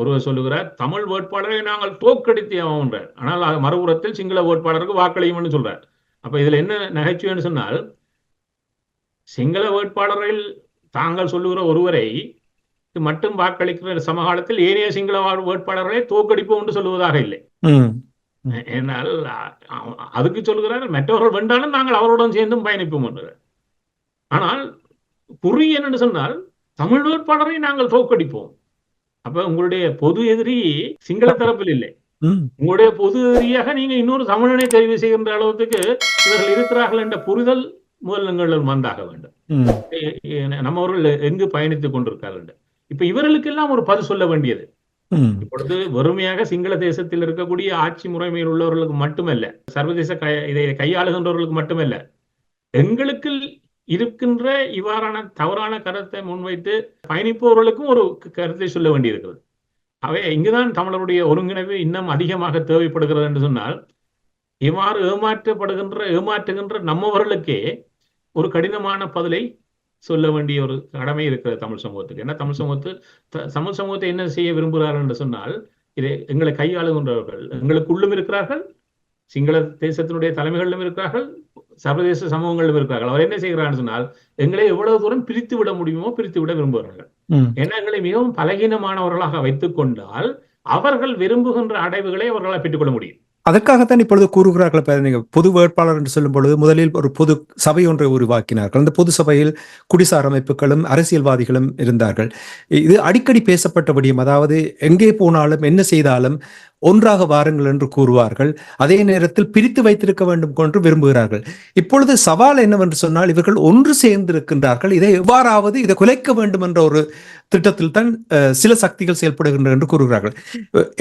ஒருவர் சொல்லுகிறார், தமிழ் வேட்பாளரை நாங்கள் தோற்கடித்தே ஆகின்றார், ஆனால் மறுபுறத்தில் சிங்கள வேட்பாளருக்கு வாக்களியும்னு சொல்றார். அப்ப இதுல என்ன நகைச்சுவைன்னு சொன்னால், சிங்கள வேட்பாளரில் தாங்கள் சொல்லுகிற ஒருவரை மட்டும் வாக்களிக்கிற சமகாலத்தில் ஏனைய சிங்கள வேட்பாளர்களை தோற்கடிப்போம் என்று சொல்லுவதாக இல்லை. என்னால் அதுக்கு சொல்லுகிறார், மற்றவர்கள் வென்றாலும் நாங்கள் அவருடன் சேர்ந்தும் பயணிப்போம் என்று. ஆனால் குறி என்னன்னு சொன்னால், தமிழ் வேட்பாளரை நாங்கள் தோற்கடிப்போம். அப்ப உங்களுடைய பொது எதிரி சிங்கள தரப்பில் இல்லை, உங்களுடைய பொது எதிரியாக நீங்க இன்னொரு தமிழனை தெரிவு செய்கின்ற அளவுக்கு இவர்கள் இருக்கிறார்கள் என்ற புரிதல் முதல் வந்தாக வேண்டும். நம்மவர்கள் எங்கு பயணித்துக் கொண்டிருக்கார்கள். இப்ப இவர்களுக்கெல்லாம் ஒரு பதில் சொல்ல வேண்டியது. இப்பொழுது வெறுமையாக சிங்கள தேசத்தில் இருக்கக்கூடிய ஆட்சி முறைமையில் உள்ளவர்களுக்கு மட்டுமல்ல, சர்வதேச இதை கையாளுகின்றவர்களுக்கு மட்டுமல்ல, எங்களுக்கு இருக்கின்ற இவ்வாறான தவறான கருத்தை முன்வைத்து பயணிப்பவர்களுக்கும் ஒரு கருத்தை சொல்ல வேண்டியிருக்கிறது. அவை இங்குதான் தமிழருடைய ஒருங்கிணைவு இன்னும் அதிகமாக தேவைப்படுகிறது என்று சொன்னால், இவ்வாறு ஏமாற்றுகின்ற நம்மவர்களுக்கே ஒரு கடினமான பதிலை சொல்ல வேண்டிய ஒரு கடமை இருக்கிறது தமிழ் சமூகத்துக்கு. ஏன்னா தமிழ் சமூகத்தை என்ன செய்ய விரும்புகிறார்கள் என்று சொன்னால், இதை எங்களை கையாளுகின்றவர்கள் எங்களுக்குள்ளும் இருக்கிறார்கள், சிங்கள தேசத்தினுடைய தலைமைகளிலும் இருக்கிறார்கள், சர்வதேச சமூகங்களிலும் இருக்கிறார்கள். அவர் என்ன செய்கிறார்கள் சொன்னால், எங்களை எவ்வளவு தூரம் பிரித்து விட முடியுமோ பிரித்து விட விரும்புகிறார்கள். ஏன்னா எங்களை மிகவும் பலகீனமானவர்களாக வைத்துக் கொண்டால் அவர்கள் விரும்புகின்ற அடைவுகளை அவர்களால் பெற்றுக்கொள்ள முடியும். அதற்காகத்தான் இப்பொழுது கூறுகிறார்கள். நீங்க பொது வேட்பாளர் என்று சொல்லும் பொழுது முதலில் ஒரு பொது சபை ஒன்றை உருவாக்கினார்கள். அந்த பொது சபையில் குடிசார் அமைப்புகளும் அரசியல்வாதிகளும் இருந்தார்கள். இது அடிக்கடி பேசப்பட்ட விடயம். அதாவது எங்கே போனாலும் என்ன செய்தாலும் ஒன்றாக வாருங்கள் என்று கூறுவார்கள். அதே நேரத்தில் பிரித்து வைத்திருக்க வேண்டும் என்று விரும்புகிறார்கள். இப்பொழுது சவால் என்னவென்று சொன்னால், இவர்கள் ஒன்று சேர்ந்திருக்கின்றார்கள். இதை எவ்வாறாவது இதை குலைக்க வேண்டும் என்ற ஒரு திட்டத்தில் தான் சில சக்திகள் செயல்படுகின்றன என்று கூறுகிறார்கள்.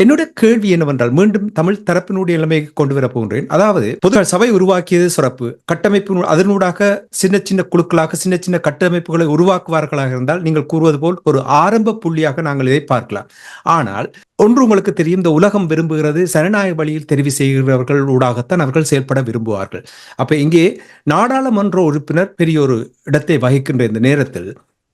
என்னுடைய கேள்வி என்னவென்றால், மீண்டும் தமிழ் தரப்பினுடைய நிலைமைக்கு கொண்டு வர போகின்றேன். அதாவது பொது சபை உருவாக்கியது சிறப்பு, கட்டமைப்பு அதனூடாக சின்ன சின்ன குழுக்களாக சின்ன சின்ன கட்டமைப்புகளை உருவாக்குவார்களாக இருந்தால் நீங்கள் கூறுவது போல் ஒரு ஆரம்ப புள்ளியாக நாங்கள் இதை பார்க்கலாம். ஆனால் ஒன்று உங்களுக்கு தெரியும், இந்த உலகம் விரும்புகிறது ஜனநாயக வழியில் தெரிவு செய்கிறவர்கள் ஊடாகத்தான் அவர்கள் செயல்பட விரும்புவார்கள். அப்ப இங்கே நாடாளுமன்ற உறுப்பினர் பெரிய ஒரு இடத்தை வகிக்கின்ற இந்த நேரத்தில்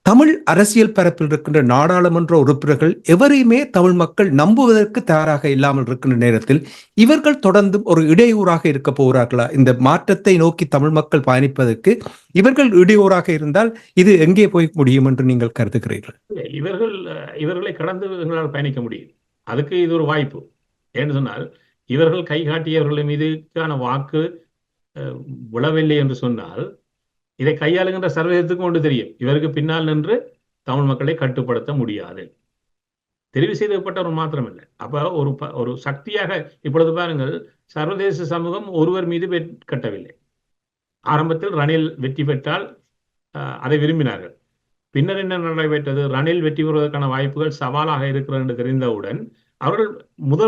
தமிழ் அரசியல் பரப்பில் இருக்கின்ற நாடாளுமன்ற உறுப்பினர்கள் எவரையுமே தமிழ் மக்கள் நம்புவதற்கு தயாராக இல்லாமல் இருக்கின்ற நேரத்தில் இவர்கள் தொடர்ந்து ஒரு இடையூறாக இருக்க போகிறார்களா? இந்த மாற்றத்தை நோக்கி தமிழ் மக்கள் பயணிப்பதற்கு இவர்கள் இடையூறாக இருந்தால் இது எங்கே போய் முடியும் என்று நீங்கள் கருதுகிறீர்கள்? இவர்களை கடந்து எங்களால் பயணிக்க முடியும். அதுக்கு இது ஒரு வாய்ப்பு. ஏன்னு சொன்னால், இவர்கள் கை காட்டியவர்கள் மீதுக்கான வாக்கு விழவில்லை என்று சொன்னால், இதை கையாளுகின்ற சர்வதேசத்துக்கும் ஒன்று தெரியும், இவருக்கு பின்னால் நின்று தமிழ் மக்களை கட்டுப்படுத்த முடியாது. தெரிவு செய்யப்பட்டவர் மாத்திரமில்லை. அப்ப ஒரு சக்தியாக இப்பொழுது பாருங்கள், சர்வதேச சமூகம் ஒருவர் மீது கட்டவில்லை. ஆரம்பத்தில் ரணில் வெற்றி பெற்றால் அதை விரும்பினார்கள். பின்னர் என்ன நடைபெற்றது? ரணில் வெற்றி பெறுவதற்கான வாய்ப்புகள் சவாலாக இருக்கிறது என்று தெரிந்தவுடன் அவர்கள்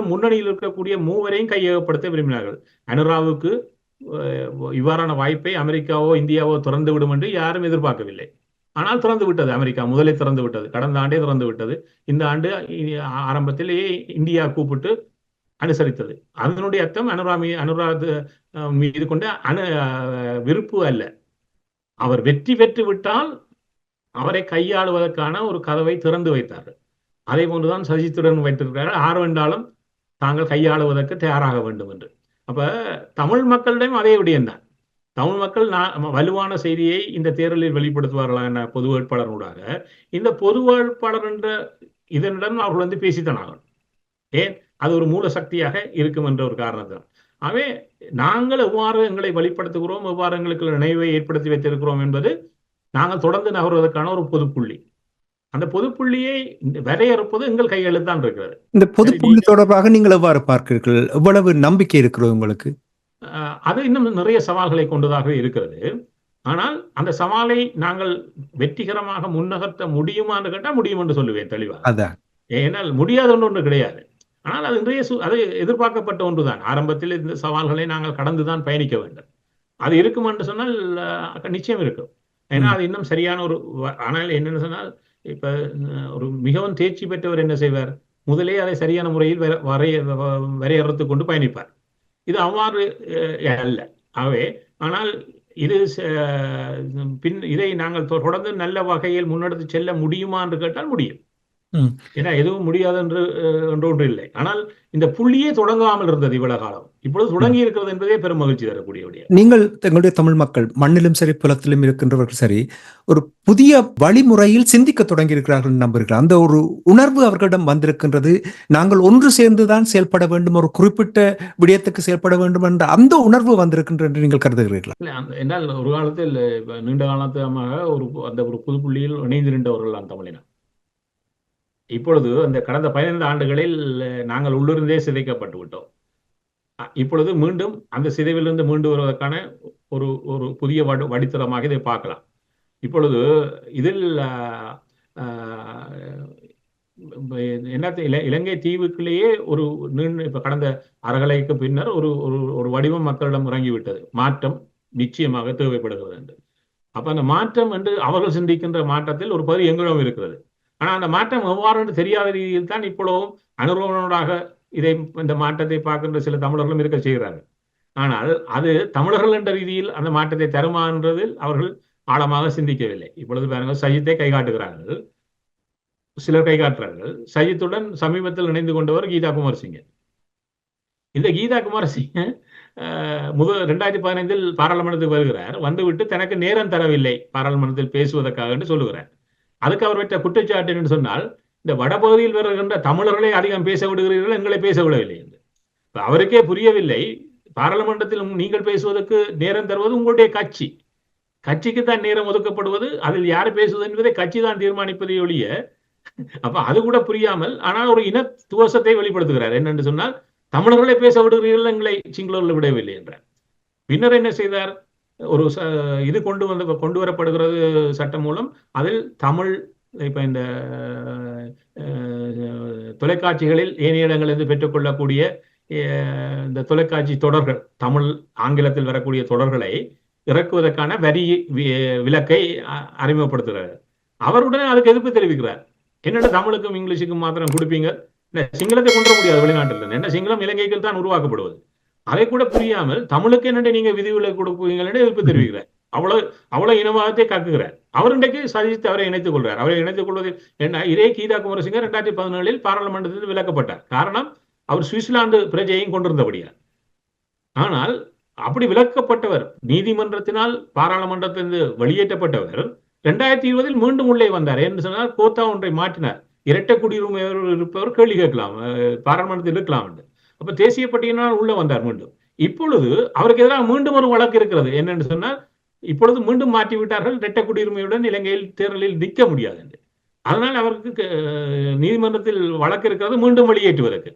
முன்னணியில் இருக்கக்கூடிய மூவரையும் கையகப்படுத்த விரும்பினார்கள். அனுராவுக்கு இவ்வாறான வாய்ப்பை அமெரிக்காவோ இந்தியாவோ திறந்து விடும் என்று யாரும் எதிர்பார்க்கவில்லை. ஆனால் திறந்து விட்டது. அமெரிக்கா முதலே திறந்து விட்டது, கடந்த ஆண்டே திறந்து விட்டது. இந்த ஆண்டு ஆரம்பத்திலேயே இந்தியா கூப்பிட்டு அனுசரித்தது. அதனுடைய அர்த்தம் அனுராத் மீது கொண்ட விருப்பு அல்ல. அவர் வெற்றி பெற்று விட்டால் அவரை கையாளுவதற்கான ஒரு கதவை திறந்து வைத்தார்கள். அதே போன்றுதான் சஜித்துடன் வைத்திருக்கிறார்கள். ஆறு வேண்டாலும் தாங்கள் கையாளுவதற்கு தயாராக வேண்டும் என்று. அப்ப தமிழ் மக்களிடம் அதே விடயம்தான். தமிழ் மக்கள் வலுவான செய்தியை இந்த தேர்தலில் வெளிப்படுத்துவார்களா என பொது வேட்பாளர்களாக இந்த பொது வேட்பாளர் என்ற இதனிடம் அவர்கள் பேசித்தான். ஏன்? அது ஒரு மூல சக்தியாக இருக்கும் என்ற ஒரு காரணத்தான். ஆகவே நாங்கள் எவ்வாறு எங்களை வெளிப்படுத்துகிறோம், எவ்வாறு எங்களுக்கு நினைவை ஏற்படுத்தி வைத்திருக்கிறோம் என்பது நாங்கள் தொடர்ந்து நகர்வதற்கான ஒரு பொதுப்புள்ளி. அந்த பொதுப்புள்ளியை வரையறுப்பது எங்கள் கைகளில் தான் இருக்கிறது. இந்த பொதுப்புள்ளி தொடர்பாக நீங்கள் எவ்வாறு பார்க்கிறீர்கள்? எவ்வளவு நம்பிக்கை இருக்கிறது உங்களுக்கு? அது இன்னும் நிறைய சவால்களை கொண்டதாக இருக்கிறது. ஆனால் அந்த சவாலை நாங்கள் வெற்றிகரமாக முன்னகர்த்த முடியுமான்னு கேட்டால் முடியும் என்று சொல்லுவேன் தெளிவாக. ஏனால் முடியாத ஒன்று கிடையாது. ஆனால் அது அது எதிர்பார்க்கப்பட்ட ஒன்றுதான். ஆரம்பத்தில் இந்த சவால்களை நாங்கள் கடந்துதான் பயணிக்க வேண்டும். அது இருக்கும் என்று சொன்னால் நிச்சயம் இருக்கும். ஏன்னா அது இன்னும் சரியான ஒரு. ஆனால் என்னன்னு சொன்னால், இப்ப ஒரு மிகவும் தேர்ச்சி பெற்றவர் என்ன செய்வார்? முதலே அதை சரியான முறையில் வரையறுத்து கொண்டு பயணிப்பார். இது அவ்வாறு அல்ல. ஆகவே ஆனால் இது இதை நாங்கள் தொடர்ந்து நல்ல வகையில் முன்னெடுத்து செல்ல முடியுமா என்று கேட்டால் முடியும். ஏன்னா எதுவும் முடியாது என்று ஒன்று இல்லை. ஆனால் இந்த புள்ளியே தொடங்காமல் இருந்தது இவ்வளவு காலம். இப்பொழுது தொடங்கி இருக்கிறது என்பதே பெரும் மகிழ்ச்சி தரக்கூடிய விடயம். நீங்கள் எங்களுடைய தமிழ் மக்கள் மண்ணிலும் சரி புலத்திலும் இருக்கின்றவர்கள் சரி ஒரு புதிய வழிமுறையில் சிந்திக்க தொடங்கி இருக்கிறார்கள் நம்புகிறார்கள். அந்த ஒரு உணர்வு அவர்களிடம் வந்திருக்கின்றது. நாங்கள் ஒன்று சேர்ந்துதான் செயல்பட வேண்டும், ஒரு குறிப்பிட்ட விடயத்துக்கு செயல்பட வேண்டும் என்ற அந்த உணர்வு வந்திருக்கின்ற என்று நீங்கள் கருதுகிறீர்களா? என்றால் ஒரு காலத்தில் நீண்ட காலமாக அந்த ஒரு புது புள்ளியில் இணைந்து நின்றவர்கள் தமிழினம். இப்பொழுது அந்த கடந்த 15 ஆண்டுகளில் நாங்கள் உள்ளிருந்தே சிதைக்கப்பட்டு விட்டோம். இப்பொழுது மீண்டும் அந்த சிதைவிலிருந்து மீண்டு வருவதற்கான ஒரு புதிய வடித்தளமாக இதை பார்க்கலாம். இப்பொழுது இதில் இலங்கை தீவுக்குள்ளேயே ஒரு இப்ப கடந்த அறகலைக்கு பின்னர் ஒரு வடிவம் மக்களிடம் இறங்கிவிட்டது. மாற்றம் நிச்சயமாக தேவைப்படுகிறது என்று. அப்ப அந்த மாற்றம் என்று அவர்கள் சிந்திக்கின்ற மாற்றத்தில் ஒரு பகுதி எங்களிடம் இருக்கிறது. ஆனால் அந்த மாற்றம் எவ்வாறு தெரியாத ரீதியில் தான் இப்பொழுதும் அனுபவனோடாக இந்த மாற்றத்தை பார்க்கின்ற சில தமிழர்களும் இருக்க செய்கிறார்கள். ஆனால் அது தமிழர்கள் என்ற ரீதியில் அந்த மாற்றத்தை தருமா என்றதில் அவர்கள் ஆழமாக சிந்திக்கவில்லை. இப்பொழுது பாருங்கள், சஜித்தை கை காட்டுகிறார்கள், சிலர் கை காட்டுறார்கள். சஜித்துடன் சமீபத்தில் இணைந்து கொண்டவர் கீதா குமாரசிங்க. இந்த கீதா குமாரசிங்க 2015 பாராளுமன்றத்துக்கு வருகிறார். வந்துவிட்டு தனக்கு நேரம் தரவில்லை பாராளுமன்றத்தில் பேசுவதற்காக என்று சொல்லுகிறார். அதுக்கு அவர் பெற்ற குற்றச்சாட்டு என்று சொன்னால், இந்த வடபகுதியில் வருகின்ற தமிழர்களை அதிகம் பேச விடுகிறீர்கள், எங்களை பேச விடவில்லை என்று. அவருக்கே புரியவில்லை, பாராளுமன்றத்தில் நீங்கள் பேசுவதற்கு நேரம் தருவது உங்களுடைய கட்சிக்கு தான் நேரம் ஒதுக்கப்படுவது, அதில் யார் பேசுவது என்பதை கட்சி தான் தீர்மானிப்பதை ஒழிய அப்ப அது கூட புரியாமல் ஆனால் ஒரு இன துவசத்தை வெளிப்படுத்துகிறார். என்னென்று சொன்னால் தமிழர்களை பேச விடுகிறீர்கள், எங்களை சிங்களவர்கள் விடவில்லை என்றார். பின்னர் என்ன செய்தார்? ஒரு இது கொண்டு வரப்படுகிறது சட்டம் மூலம். அதில் தமிழ் இப்ப இந்த தொலைக்காட்சிகளில் ஏனைய இடங்களிலிருந்து பெற்றுக்கொள்ளக்கூடிய இந்த தொலைக்காட்சி தொடர்கள், தமிழ் ஆங்கிலத்தில் வரக்கூடிய தொடர்களை இறக்குவதற்கான வரி விலக்கை அறிமுகப்படுத்துகிறார். அவருடனே அதுக்கு எதிர்ப்பு தெரிவிக்கிறார். என்னென்ன தமிழுக்கும் இங்கிலீஷுக்கும் மாத்திரம் கொடுப்பீங்க, சிங்களத்தை கொண்டு வர முடியாது வெளிநாட்டில். என்ன சிங்களம் இலங்கைக்கு தான் உருவாக்கப்படுவது. அதை கூட புரியாமல் தமிழுக்கு என்னென்ன நீங்க விதிவிலக்கு கொடுப்பீங்கன்னு எதிர்ப்பு தெரிவிக்கிறார். அவ்வளவு இனவாதத்தை காக்குகிறார். அவர் இன்றைக்கு சஜித் அவரை இணைத்துக் கொள்றார். அவரை இணைத்துக் கொள்வது என்ன? இதே கீதா குமரசிங்க 2017 பாராளுமன்றத்தில் விலக்கப்பட்டார். காரணம், அவர் சுவிட்சர்லாந்து பிரஜையையும் கொண்டிருந்தபடியார். ஆனால் அப்படி விலக்கப்பட்டவர், நீதிமன்றத்தினால் பாராளுமன்றத்திலிருந்து வெளியேற்றப்பட்டவர் 2020 மீண்டும் உள்ளே வந்தார். என்று சொன்னால் கோத்தா ஒன்றை மாற்றினார். இரட்டை குடியுரிமை இருப்பவர் கேள்வி கேட்கலாம், பாராளுமன்றத்தில் இருக்கலாம் என்று. அப்ப தேசிய பட்டியலினால் உள்ள வந்தார் மீண்டும். இப்பொழுது அவருக்கு எதிராக மீண்டும் ஒரு வழக்கு இருக்கிறது. என்னென்னு சொன்னால் இப்பொழுது மீண்டும் மாற்றி விட்டார்கள். இரட்டை குடியுரிமையுடன் இலங்கையில் தேர்தலில் நிற்க முடியாது என்று. அதனால் அவருக்கு நீதிமன்றத்தில் வழக்கு இருக்கிறது மீண்டும் வெளியேற்றுவதற்கு.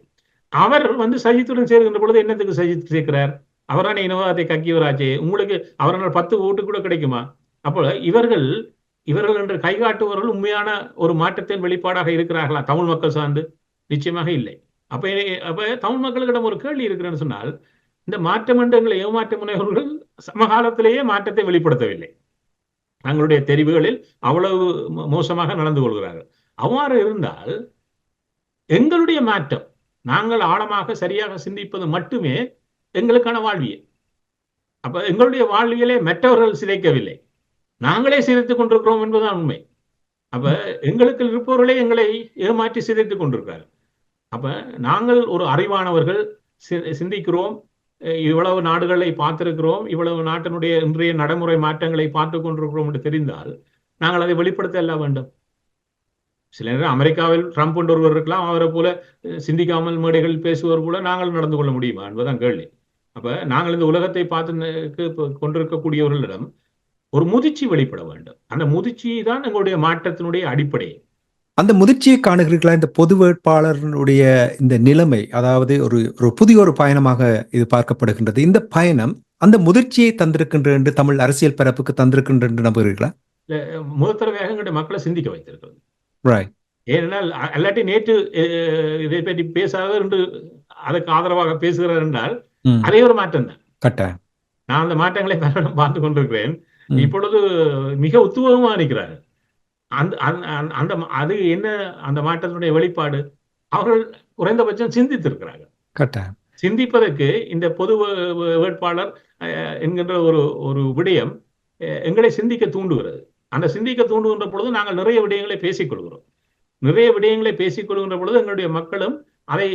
அவர் சஜித்துடன் சேர்கின்ற பொழுது என்னத்துக்கு சஜித் சேர்க்கிறார்? அவரான இனவாதத்தை கக்கியவராச்சே. உங்களுக்கு அவரால் 10 ஓட்டு கூட கிடைக்குமா? அப்போ இவர்கள் என்று கைகாட்டுபவர்கள் உண்மையான ஒரு மாற்றத்தின் வெளிப்பாடாக இருக்கிறார்களா தமிழ் மக்கள் சார்ந்து? நிச்சயமாக இல்லை. அப்ப தமிழ் மக்களிடம் ஒரு கேள்வி இருக்கிறேன்னு சொன்னால், இந்த மாற்ற மன்றங்களை ஏமாற்ற முனைவர்கள் சமகாலத்திலேயே மாற்றத்தை வெளிப்படுத்தவில்லை. தங்களுடைய தெரிவுகளில் அவ்வளவு மோசமாக நடந்து கொள்கிறார்கள். அவ்வாறு இருந்தால் எங்களுடைய மாற்றம், நாங்கள் ஆழமாக சரியாக சிந்திப்பது மட்டுமே எங்களுக்கான வாழ்வியல். அப்ப எங்களுடைய வாழ்வியலை மற்றவர்கள் சிதைக்கவில்லை, நாங்களே சிதைத்துக் கொண்டிருக்கிறோம் என்பதுதான் உண்மை. அப்ப எங்களுக்கு இருப்பவர்களே எங்களை ஏமாற்றி சிதைத்துக் கொண்டிருக்கிறார்கள். அப்ப நாங்கள் ஒரு அறிவானவர்கள், சிந்திக்கிறோம், இவ்வளவு நாடுகளை பார்த்திருக்கிறோம், இவ்வளவு நாட்டினுடைய இன்றைய நடைமுறை மாற்றங்களை பார்த்து கொண்டிருக்கிறோம் என்று தெரிந்தால் நாங்கள் அதை வெளிப்படுத்த எல்லாம் வேண்டும். சில நேரம் அமெரிக்காவில் ட்ரம்ப் என்று ஒருவர் இருக்கலாம், அவரை போல சிந்திக்காமல் மேடைகளில் பேசுவவர் போல நாங்கள் நடந்து கொள்ள முடியுமா என்பதுதான் கேள்வி. அப்ப நாங்கள் இந்த உலகத்தை பார்த்து கொண்டிருக்கக்கூடியவர்களிடம் ஒரு முதிர்ச்சி வெளிப்பட வேண்டும். அந்த முதிர்ச்சி தான் எங்களுடைய மாற்றத்தினுடைய அடிப்படை. அந்த முதிர்ச்சியை காணுகிறீர்களா? இந்த பொது வேட்பாளருடைய இந்த நிலைமை, அதாவது ஒரு புதிய ஒரு பயணமாக இது பார்க்கப்படுகின்றது. இந்த பயணம் அந்த முதிர்ச்சியை தந்திருக்கின்ற என்று, தமிழ் அரசியல் பரப்புக்கு தந்திருக்கின்ற என்று நம்புகிறீர்களா? முதல் தடவையாக எங்களுடைய மக்களை சிந்திக்க வைத்திருக்கிறது. ஏனென்றால் அல்லாட்டி நேற்று இதை பற்றி பேசாதவர் என்று அதுக்கு ஆதரவாக பேசுகிறார் என்றால் அதே ஒரு மாற்றம் தான். கட்டாயம் நான் அந்த மாற்றங்களை பார்த்து கொண்டிருக்கிறேன். இப்பொழுது மிக உத்துவகமாக நிற்கிறார். அது என்ன அந்த மாற்றத்தினுடைய வெளிப்பாடு? அவர்கள் குறைந்தபட்சம் சிந்தித்திருக்கிறார்கள். சிந்திப்பதற்கு இந்த பொது வேட்பாளர் என்கின்ற ஒரு விடயம் எங்களை சிந்திக்க தூண்டுகிறது. அந்த சிந்திக்க தூண்டுகின்ற பொழுது நாங்கள் நிறைய விடயங்களை பேசிக்கொள்கிறோம். நிறைய விடயங்களை பேசிக்கொள்கின்ற பொழுது எங்களுடைய மக்களும் அதை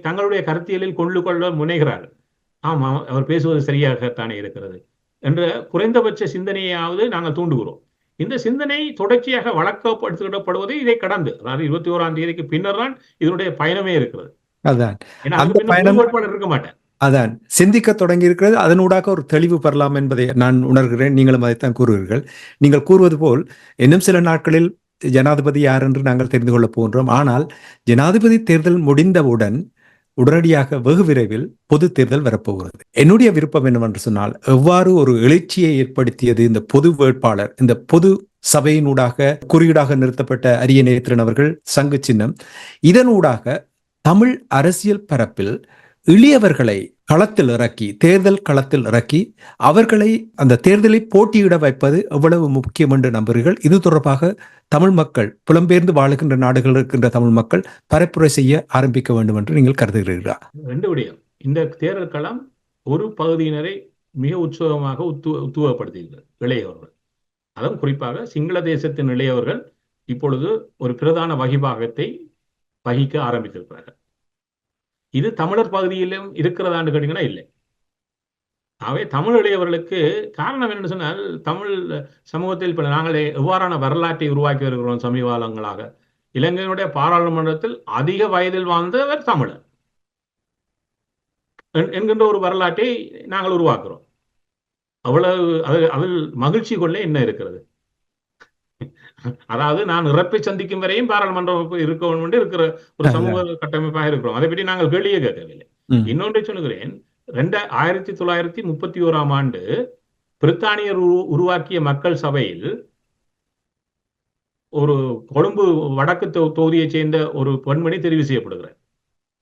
தங்களுடைய கருத்தியலில் கொள்ள முனைகிறார்கள். ஆமாம், அவர் பேசுவது சரியாகத்தானே இருக்கிறது என்ற குறைந்தபட்ச சிந்தனையாவது நாங்கள் தூண்டுகிறோம். இந்த சிந்தனை தொடர்ச்சியாக வழக்கப்படுத்தப்படுவது இதை கடந்து, அதாவது 21ஆம் தேதிக்கு பின்னர் தான் இதனுடைய பயணமே இருக்கிறது. இருக்க மாட்டேன். அதான் சிந்திக்க தொடங்கி இருக்கிறது. அதனூடாக ஒரு தெளிவு பெறலாம் என்பதை நான் உணர்கிறேன். நீங்களும் அதைத்தான் கூறுவீர்கள். நீங்கள் கூறுவது போல் இன்னும் சில நாட்களில் ஜனாதிபதி யார் என்று நாங்கள் தெரிந்து கொள்ளப் போன்றோம். ஆனால் ஜனாதிபதி தேர்தல் முடிந்தவுடன் உடனடியாக வெகு விரைவில் பொது தேர்தல் வரப்போகிறது. என்னுடைய விருப்பம் என்னவென்று சொன்னால், எவ்வாறு ஒரு எழுச்சியை ஏற்படுத்தியது இந்த பொது வேட்பாளர், இந்த பொது சபையினூடாக குறியீடாக நிறுத்தப்பட்ட அரியநேத்திரன் அவர்கள் சங்கு சின்னம், இதனூடாக தமிழ் அரசியல் பரப்பில் இளையவர்களை களத்தில் இறக்கி, தேர்தல் களத்தில் இறக்கி அவர்களை அந்த தேர்தலை போட்டியிட வைப்பது எவ்வளவு முக்கியம் என்று நம்புகிறீர்கள்? இது தொடர்பாக தமிழ் மக்கள், புலம்பெயர்ந்து வாழுகின்ற நாடுகள் இருக்கின்ற தமிழ் மக்கள் பரப்புரை செய்ய ஆரம்பிக்க வேண்டும் என்று நீங்கள் கருதுகிறீர்களா? ரெண்டு விடயம். இந்த தேர்தல் களம் ஒரு பகுதியினரை மிக உற்சாகமாக உத்துவப்படுத்துகிறது. இளையவர்கள், அதுவும் குறிப்பாக சிங்கள தேசத்தின் இளையவர்கள் இப்பொழுது ஒரு பிரதான வகிபாகத்தை வகிக்க ஆரம்பித்திருக்கிறார்கள். இது தமிழர் பகுதியிலும் இருக்கிறதான்னு கேட்டீங்கன்னா இல்லை. ஆகவே தமிழ் இளையவர்களுக்கு காரணம் என்னன்னு சொன்னால், தமிழ் சமூகத்தில் இப்ப நாங்கள் எவ்வாறான வரலாற்றை உருவாக்கி வருகிறோம் சமீப காலங்களாக. இலங்கையினுடைய பாராளுமன்றத்தில் அதிக வயதில் வாழ்ந்தவர் தமிழர் என்கின்ற ஒரு வரலாற்றை நாங்கள் உருவாக்குறோம். அவ்வளவு அதில் மகிழ்ச்சி கொள்ள என்ன இருக்கிறது? அதாவது நான் இறப்பை சந்திக்கும் வரையும் பாராளுமன்றம் இருக்க வேண்டும் என்று இருக்கிற ஒரு சமூக கட்டமைப்பாக இருக்கிறோம். அதை பற்றி நாங்கள் கேள்வியே கேட்கவில்லை. இன்னொன்றை சொல்லுகிறேன். 1931ஆம் ஆண்டு பிரித்தானியர் உருவாக்கிய மக்கள் சபையில் ஒரு கொழும்பு வடக்கு தொகுதியைச் சேர்ந்த ஒரு பெண்மணி தெரிவு செய்யப்படுகிறார்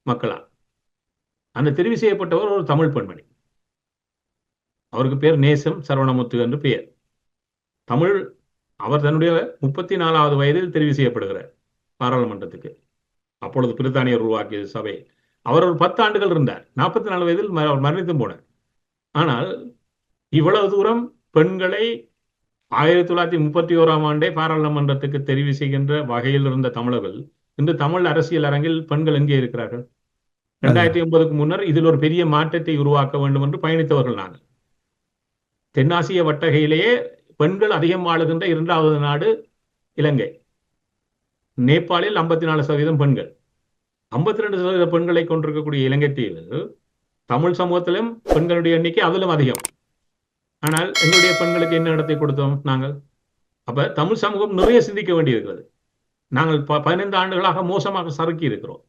மக்களால். அந்த தெரிவு செய்யப்பட்டவர் ஒரு தமிழ் பெண்மணி. அவருக்கு பேர் நேசம் சரவணமுத்து என்று பெயர். தமிழ். அவர் தன்னுடைய 34வது வயதில் தெரிவு செய்யப்படுகிறார் பாராளுமன்றத்துக்கு. அப்பொழுது பிரித்தானியர் உருவாக்கிய சபை. அவர் ஒரு 10 ஆண்டுகள் இருந்தார். 44 வயதில் மரணித்தும் போனார். ஆனால் இவ்வளவு தூரம் பெண்களை 1931ஆம் ஆண்டே பாராளுமன்றத்துக்கு தெரிவு செய்கின்ற வகையில் இருந்த தமிழர்கள் இன்று தமிழ் அரசியல் அரங்கில் பெண்கள் எங்கே இருக்கிறார்கள்? 2080க்கு முன்னர் இதில் ஒரு பெரிய மாற்றத்தை உருவாக்க வேண்டும் என்று பயணித்தவர்கள் நாங்கள். தென்னாசிய வட்டகையிலேயே பெண்கள் அதிகம் வாழுகின்ற 2வது நாடு இலங்கை. நேபாளில் 54% பெண்கள். 52% பெண்களை கொண்டிருக்கக்கூடிய இலங்கை தீவில் தமிழ் சமூகத்திலும் பெண்களுடைய எண்ணிக்கை அதிலும் அதிகம். ஆனால் எங்களுடைய பெண்களுக்கு என்ன இடத்தை கொடுத்தோம் நாங்கள்? அப்ப தமிழ் சமூகம் நிறைய சிந்திக்க வேண்டியிருக்கிறது. நாங்கள் 15 ஆண்டுகளாக மோசமாக சறுக்கி இருக்கிறோம்.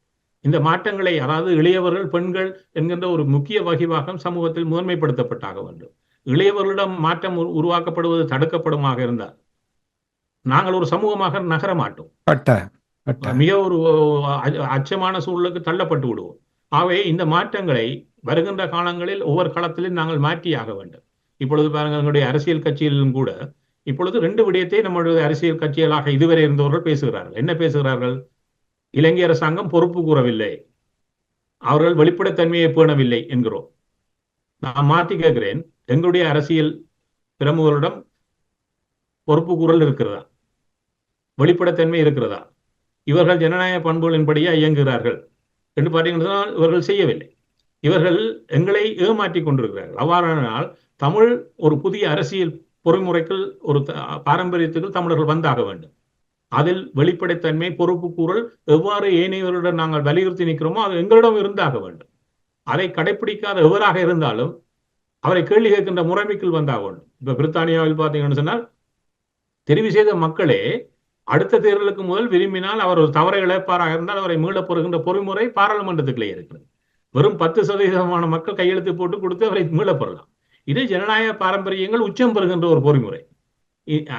இந்த மாற்றங்களை, அதாவது இளையவர்கள் பெண்கள் என்கின்ற ஒரு முக்கிய வகைவாகம் சமூகத்தில் முதன்மைப்படுத்தப்பட்டாக வேண்டும். இளையவர்களிடம் மாற்றம் உருவாக்கப்படுவது தடுக்கப்படுமாக இருந்தால் நாங்கள் ஒரு சமூகமாக நகர மாட்டோம். மிக ஒரு அச்சமான சூழலுக்கு தள்ளப்பட்டு விடுவோம். ஆகவே இந்த மாற்றங்களை வருகின்ற காலங்களில் ஒவ்வொரு களத்திலும் நாங்கள் மாற்றியாக வேண்டும். இப்பொழுது பாருங்கள், எங்களுடைய அரசியல் கட்சியிலும் கூட இப்பொழுது 2 விடயத்தை நம்முடைய அரசியல் கட்சிகளாக இதுவரை இருந்தவர்கள் பேசுகிறார்கள். என்ன பேசுகிறார்கள்? இலங்கை அரசாங்கம் பொறுப்பு கூறவில்லை, அவர்கள் வெளிப்படைத்தன்மையை பேணவில்லை என்கிறோம். நான் மாற்றி கேட்கிறேன், எங்களுடைய அரசியல் பிரமுகர்களிடம் பொறுப்பு கூறல் இருக்கிறதா? வெளிப்படைத்தன்மை இருக்கிறதா? இவர்கள் ஜனநாயக பண்புகளின்படியே இயங்குகிறார்கள் என்று பார்த்தீங்கன்னா இவர்கள் செய்யவில்லை. இவர்கள் எங்களை ஏமாற்றிக் கொண்டிருக்கிறார்கள். அவ்வாறானால் தமிழ் ஒரு புதிய அரசியல் பொறிமுறைக்குள், ஒரு பாரம்பரியத்துக்கு தமிழர்கள் வந்தாக வேண்டும். அதில் வெளிப்படைத்தன்மை, பொறுப்பு கூறல் எவ்வாறு ஏனையவரிடம் நாங்கள் வலியுறுத்தி நிற்கிறோமோ அது எங்களிடம் இருந்தாக வேண்டும். அதை கடைபிடிக்காத எவராக இருந்தாலும் அவரை கேள்வி கேட்கின்ற முறைமைக்குள் வந்தாக வேண்டும். இப்ப பிரித்தானியாவில் பார்த்தீங்கன்னு சொன்னால் தெரிவு செய்த மக்களே அடுத்த தேர்தலுக்கு முதல் விரும்பினால் அவர் ஒரு தவறை இழப்பாராக இருந்தால் அவரை மீளப் பெறுகின்ற பொறிமுறை பாராளுமன்றத்துக்குள்ளே இருக்கிறது. வெறும் 10% மக்கள் கையெழுத்து போட்டு கொடுத்து அவரை மீளப் பெறலாம். இது ஜனநாயக பாரம்பரியங்கள் உச்சம் பெறுகின்ற ஒரு பொறிமுறை.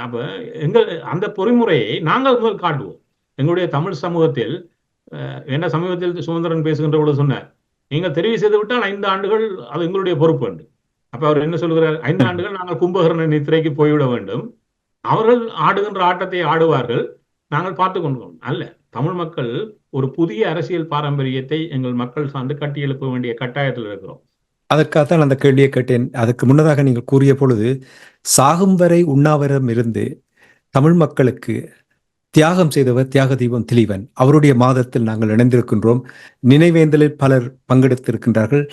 அப்ப அந்த பொறிமுறையை நாங்கள் முதல் காட்டுவோம். எங்களுடைய தமிழ் சமூகத்தில் என்ன சமூகத்தில் சுதந்திரன் பேசுகின்ற பொழுது சொன்னார், நீங்கள் தெரிவு செய்து விட்டால் 5 ஆண்டுகள் அது எங்களுடைய பொறுப்பு உண்டு. அப்ப அவர் என்ன சொல்கிறார்? 5 ஆண்டுகள் நாங்கள் கும்பகர்ண நித்திரைக்கு போய்விட வேண்டும், அவர்கள் ஆடுகின்ற ஆட்டத்தை ஆடுவார்கள், நாங்கள் பார்த்து கொண்டோம். அல்ல, தமிழ் மக்கள் ஒரு புதிய அரசியல் பாரம்பரியத்தை எங்கள் மக்கள் சார்ந்து கட்டி எழுப்ப வேண்டிய கட்டாயத்தில் இருக்கிறோம். அதற்காகத்தான் அந்த கேள்வியை கேட்டேன். அதுக்கு முன்னதாக நீங்கள் கூறிய பொழுது சாகும் வரை உண்ணாவிரதம் இருந்து தமிழ் மக்களுக்கு தியாகம் செய்தவர் தியாக தீபம் திலீவன், அவருடைய மாதத்தில் நாங்கள் இணைந்திருக்கின்றோம். நினைவேந்தலில் பலர் பங்கெடுத்திருக்கின்றார்கள்.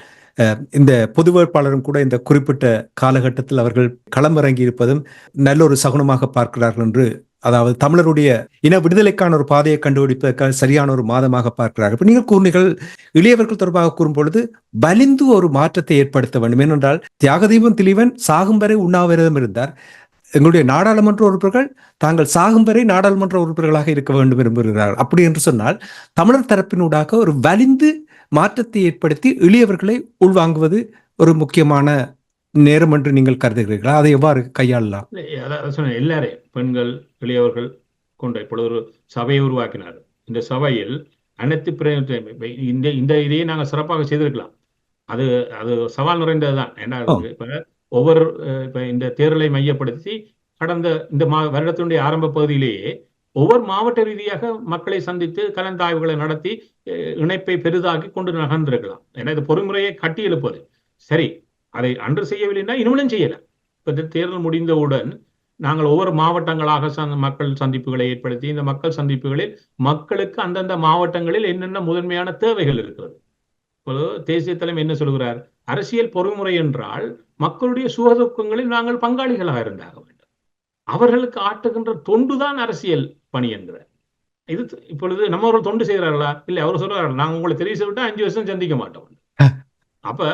இந்த பொது வேட்பாளரும் கூட இந்த குறிப்பிட்ட காலகட்டத்தில் அவர்கள் களமிறங்கி இருப்பதும் நல்ல ஒரு சகுனமாக பார்க்கிறார்கள் என்று, அதாவது தமிழருடைய இன விடுதலைக்கான ஒரு பாதையை கண்டுபிடிப்பதற்காக சரியான ஒரு மாதமாக பார்க்கிறார்கள். இப்ப நீங்கள் கூறினீர்கள், இளையவர்கள் தொடர்பாக கூறும் பொழுது வலிந்து ஒரு மாற்றத்தை ஏற்படுத்த வேண்டும். ஏனென்றால் தியாகதீபம் திலீவன் சாகும் வரை உண்ணாவிரதம் இருந்தார். எங்களுடைய நாடாளுமன்ற உறுப்பினர்கள் தாங்கள் சாகும் வரை நாடாளுமன்ற உறுப்பினர்களாக இருக்க வேண்டும் விரும்புகிறார்கள். அப்படி என்று சொன்னால் தமிழர் தரப்பினூடாக ஒரு வலிந்து மாற்றத்தை ஏற்படுத்தி எளியவர்களை உள்வாங்குவது ஒரு முக்கியமான நேரம் என்று நீங்கள் கருதுகிறீர்களா? அதை எவ்வாறு கையாளலாம்? எல்லாரையும் பெண்கள், எளியவர்கள் கொண்ட இப்பொழுது ஒரு சபையை உருவாக்கினார். இந்த சபையில் அனைத்து இந்த இதையே நாங்கள் சிறப்பாக செய்திருக்கலாம். அது அது சவால் நிறைந்ததுதான். ஏன்னா இப்ப ஒவ்வொரு இப்ப இந்த தேர்தலை மையப்படுத்தி கடந்த இந்த வருடத்தினுடைய ஆரம்ப பகுதியிலேயே ஒவ்வொரு மாவட்ட ரீதியாக மக்களை சந்தித்து கலந்தாய்வுகளை நடத்தி இணைப்பை பெரிதாக்கி கொண்டு நகர்ந்திருக்கலாம். ஏன்னா இது பொறிமுறையை கட்டி எழுப்பது சரி, அதை அன்று செய்யவில்லைன்னா இனிமேலும் செய்யலாம். இப்ப தேர்தல் முடிந்தவுடன் நாங்கள் ஒவ்வொரு மாவட்டங்களாக மக்கள் சந்திப்புகளை ஏற்படுத்தி இந்த மக்கள் சந்திப்புகளில் மக்களுக்கு அந்தந்த மாவட்டங்களில் என்னென்ன முதன்மையான தேவைகள் இருக்கிறது. தேசிய தலைமை என்ன சொல்கிறார்? அரசியல் பொறிமுறை என்றால் மக்களுடைய சுகதுக்கங்களில் நாங்கள் பங்காளிகளாக இருந்தாக வேண்டும். அவர்களுக்கு ஆட்டுகின்ற தொண்டுதான் அரசியல் பணி என்கிறார். இது இப்பொழுது நம்ம ஒரு தொண்டு செய்கிறார்களா? இல்லை, அவர் சொல்றாரு, நாங்கள் உங்களை தெரிவு செய்துவிட்டா 5 வருஷம் சந்திக்க மாட்டோம். அப்ப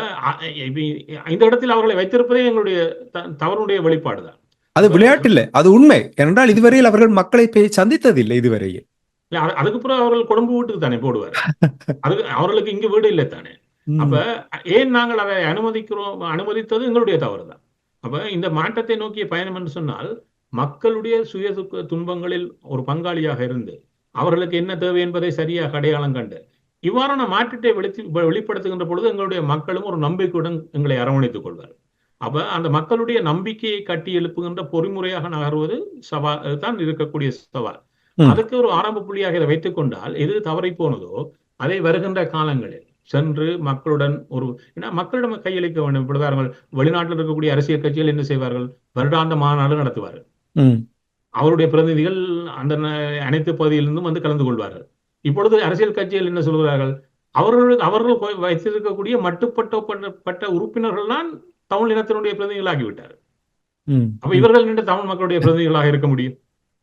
இந்த இடத்தில் அவர்களை வைத்திருப்பதே எங்களுடைய தவறுடைய வெளிப்பாடுதான். அது விளையாட்டு இல்லை, அது உண்மை. ஏனென்றால் இதுவரையில் அவர்கள் மக்களை போய் சந்தித்ததில்லை இதுவரையில். அதுக்கு பிறகு அவர்கள் கொழும்பு வீட்டுக்கு தானே போடுவார். அது அவர்களுக்கு இங்கு வீடு இல்லை தானே. அப்ப ஏன் நாங்கள் அதை அனுமதித்தது எங்களுடைய தவறு தான். அப்ப இந்த மாற்றத்தை நோக்கிய பயணம் என்று சொன்னால் மக்களுடைய சுய துன்பங்களில் ஒரு பங்காளியாக இருந்து அவர்களுக்கு என்ன தேவை என்பதை சரியாக அடையாளம் கண்டு இவ்வாறான மாற்றத்தை வெளிப்படுத்துகின்ற பொழுது எங்களுடைய மக்களும் ஒரு நம்பிக்கையுடன் எங்களை அரவணைத்துக் கொள்வார். அப்ப அந்த மக்களுடைய நம்பிக்கையை கட்டி எழுப்புகின்ற பொறிமுறையாக நகர்வது சவால் தான் இருக்கக்கூடிய சவால். அதுக்கு ஒரு ஆரம்ப புள்ளியாக இதை வைத்துக் கொண்டால் எது தவறி போனதோ அதை வருகின்ற காலங்களில் சென்று மக்களுடன் மக்களிடம் கையளிக்க வேண்டும். இப்படிதான் வெளிநாட்டில் இருக்கக்கூடிய அரசியல் கட்சிகள் என்ன செய்வார்கள்? வருடாந்த மாநாடு நடத்துவார்கள். அவருடைய பிரதிநிதிகள் அந்த அனைத்து பகுதியிலிருந்தும் வந்து கலந்து கொள்வார்கள். இப்பொழுது அரசியல் கட்சிகள் என்ன சொல்கிறார்கள்? அவர்கள் வைத்திருக்கக்கூடிய மட்டுப்பட்ட உறுப்பினர்கள் தான் தமிழ் இனத்தினுடைய பிரதிநிதிகளாகிவிட்டார். அப்ப இவர்கள் நின்று தமிழ் மக்களுடைய பிரதிநிதிகளாக இருக்க முடியும்?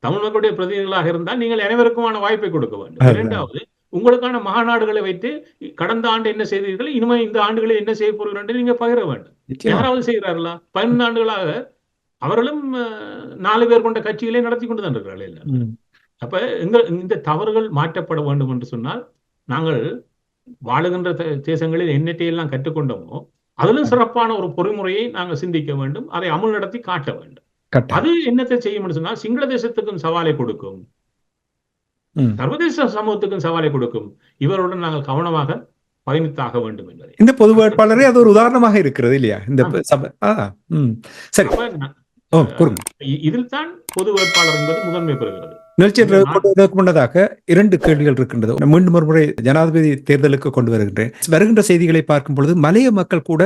தமிழ் மக்களுடைய பிரதிநிதிகளாக இருந்தால் நீங்கள் அனைவருக்குமான வாய்ப்பை கொடுக்க வேண்டும். இரண்டாவது, உங்களுக்கான மாநாடுகளை வைத்து கடந்த ஆண்டு என்ன செய்தீர்கள், இனிமே இந்த ஆண்டுகளில் என்ன செய்ய போகிறீர்கள் என்று நீங்க பகிர வேண்டும். யாராவது செய்கிறார்களா? 15 ஆண்டுகளாக அவர்களும் 4 பேர் கொண்ட கட்சிகளே நடத்தி கொண்டு தான் இருக்கிறார்கள். அப்ப இந்த தவறுகள் மாற்றப்பட வேண்டும் என்று சொன்னால் நாங்கள் வாழுகின்ற தேசங்களில் என்னெல்லாம் கற்றுக்கொண்டோமோ அதிலும் சிறப்பான ஒரு பொறிமுறையை நாங்கள் சிந்திக்க வேண்டும். அதை அமல் நடத்தி காட்ட வேண்டும். அது என்னத்தை செய்யும் சொன்னால் சிங்கள தேசத்துக்கும் சவாலை கொடுக்கும், சர்வதேச சமூகத்துக்கும் சவாலை கொடுக்கும். இவருடன் நாங்கள் கவனமாக பயணித்தாக வேண்டும் என்பதை இந்த பொது வேட்பாளரே அது ஒரு உதாரணமாக இருக்கிறது இல்லையா? இந்த சரி, இதில் தான் பொது வேட்பாளர் என்பது முதன்மை பெறுகிறது. நிகழ்ச்சிக்கு முன்னதாக 2 கேள்விகள் இருக்கின்றது. மீண்டும் ஒரு முறை ஜனாதிபதி தேர்தலுக்கு கொண்டு வருகின்ற செய்திகளை பார்க்கும் பொழுது மலைய மக்கள் கூட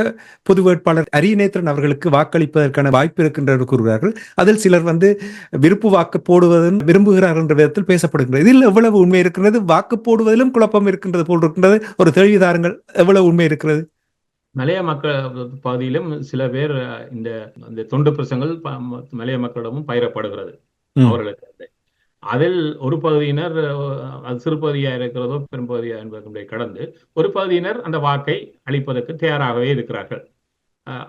பொது வேட்பாளர் அரியநேத்திரன் அவர்களுக்கு வாக்களிப்பதற்கான வாய்ப்பு இருக்கின்ற கூறுகிறார்கள். அதில் சிலர் விருப்பு வாக்கு போடுவதும் விரும்புகிறார்கள் என்ற விதத்தில் பேசப்படுகிறது. இதில் எவ்வளவு உண்மை இருக்கிறது? வாக்கு போடுவதிலும் குழப்பம் இருக்கின்றது போல் இருக்கின்றது. ஒரு தெளிவுதாருங்கள், எவ்வளவு உண்மை இருக்கிறது? மலைய மக்கள் பகுதியிலும் சில பேர் இந்த தொண்டு பிரசங்கள் மலைய மக்களிடமும் பயிரப்படுகிறது அவர்களுக்கு. அதில் ஒரு பகுதியினர் அது சிறு பகுதியா இருக்கிறதோ பெரும்பகுதியா என்பதை கடந்து ஒரு பகுதியினர் அந்த வாக்கை அளிப்பதற்கு தயாராகவே இருக்கிறார்கள்.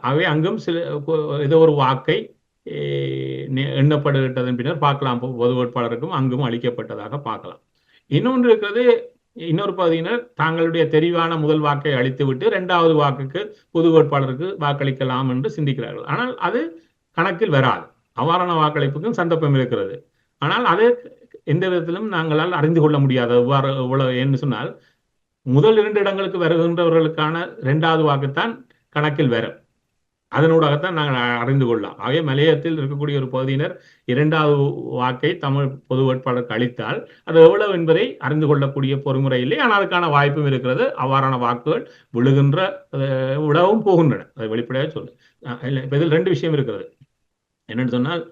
ஆகவே அங்கும் ஏதோ ஒரு வாக்கை எண்ணப்படுகின்றதன் பின்னர் பார்க்கலாம், பொது வேட்பாளருக்கும் அங்கும் அளிக்கப்பட்டதாக பார்க்கலாம். இன்னொன்று இருக்கிறது, இன்னொரு பகுதியினர் தாங்களுடைய தெரிவான முதல் வாக்கை அளித்துவிட்டு 2வது வாக்குக்கு பொது வேட்பாளருக்கு வாக்களிக்கலாம் என்று சிந்திக்கிறார்கள். ஆனால் அது கணக்கில் வராது. அவ்வாறான வாக்களிப்புக்கும் சந்தர்ப்பம் இருக்கிறது. ஆனால் அது எந்த விதத்திலும் நாங்களால் அறிந்து கொள்ள முடியாது. எவ்வளவு என்று சொன்னால் முதல் 2 இடங்களுக்கு வருகின்றவர்களுக்கான 2வது வாக்குத்தான் கணக்கில் வரும். அதனூடாகத்தான் நாங்கள் அறிந்து கொள்ளலாம். ஆகவே மலையத்தில் இருக்கக்கூடிய ஒரு பகுதியினர் 2வது வாக்கை தமிழ் பொது வேட்பாளருக்கு அளித்தால் அது எவ்வளவு என்பதை அறிந்து கொள்ளக்கூடிய பொறுமுறை இல்லை. ஆனால் அதுக்கான வாய்ப்பும் இருக்கிறது. அவ்வாறான வாக்குகள் விழவும் போகின்றன. அதை வெளிப்படையாக சொல்லு. இப்ப இதில் 2 விஷயம் இருக்கிறது. என்னன்னு சொன்னால்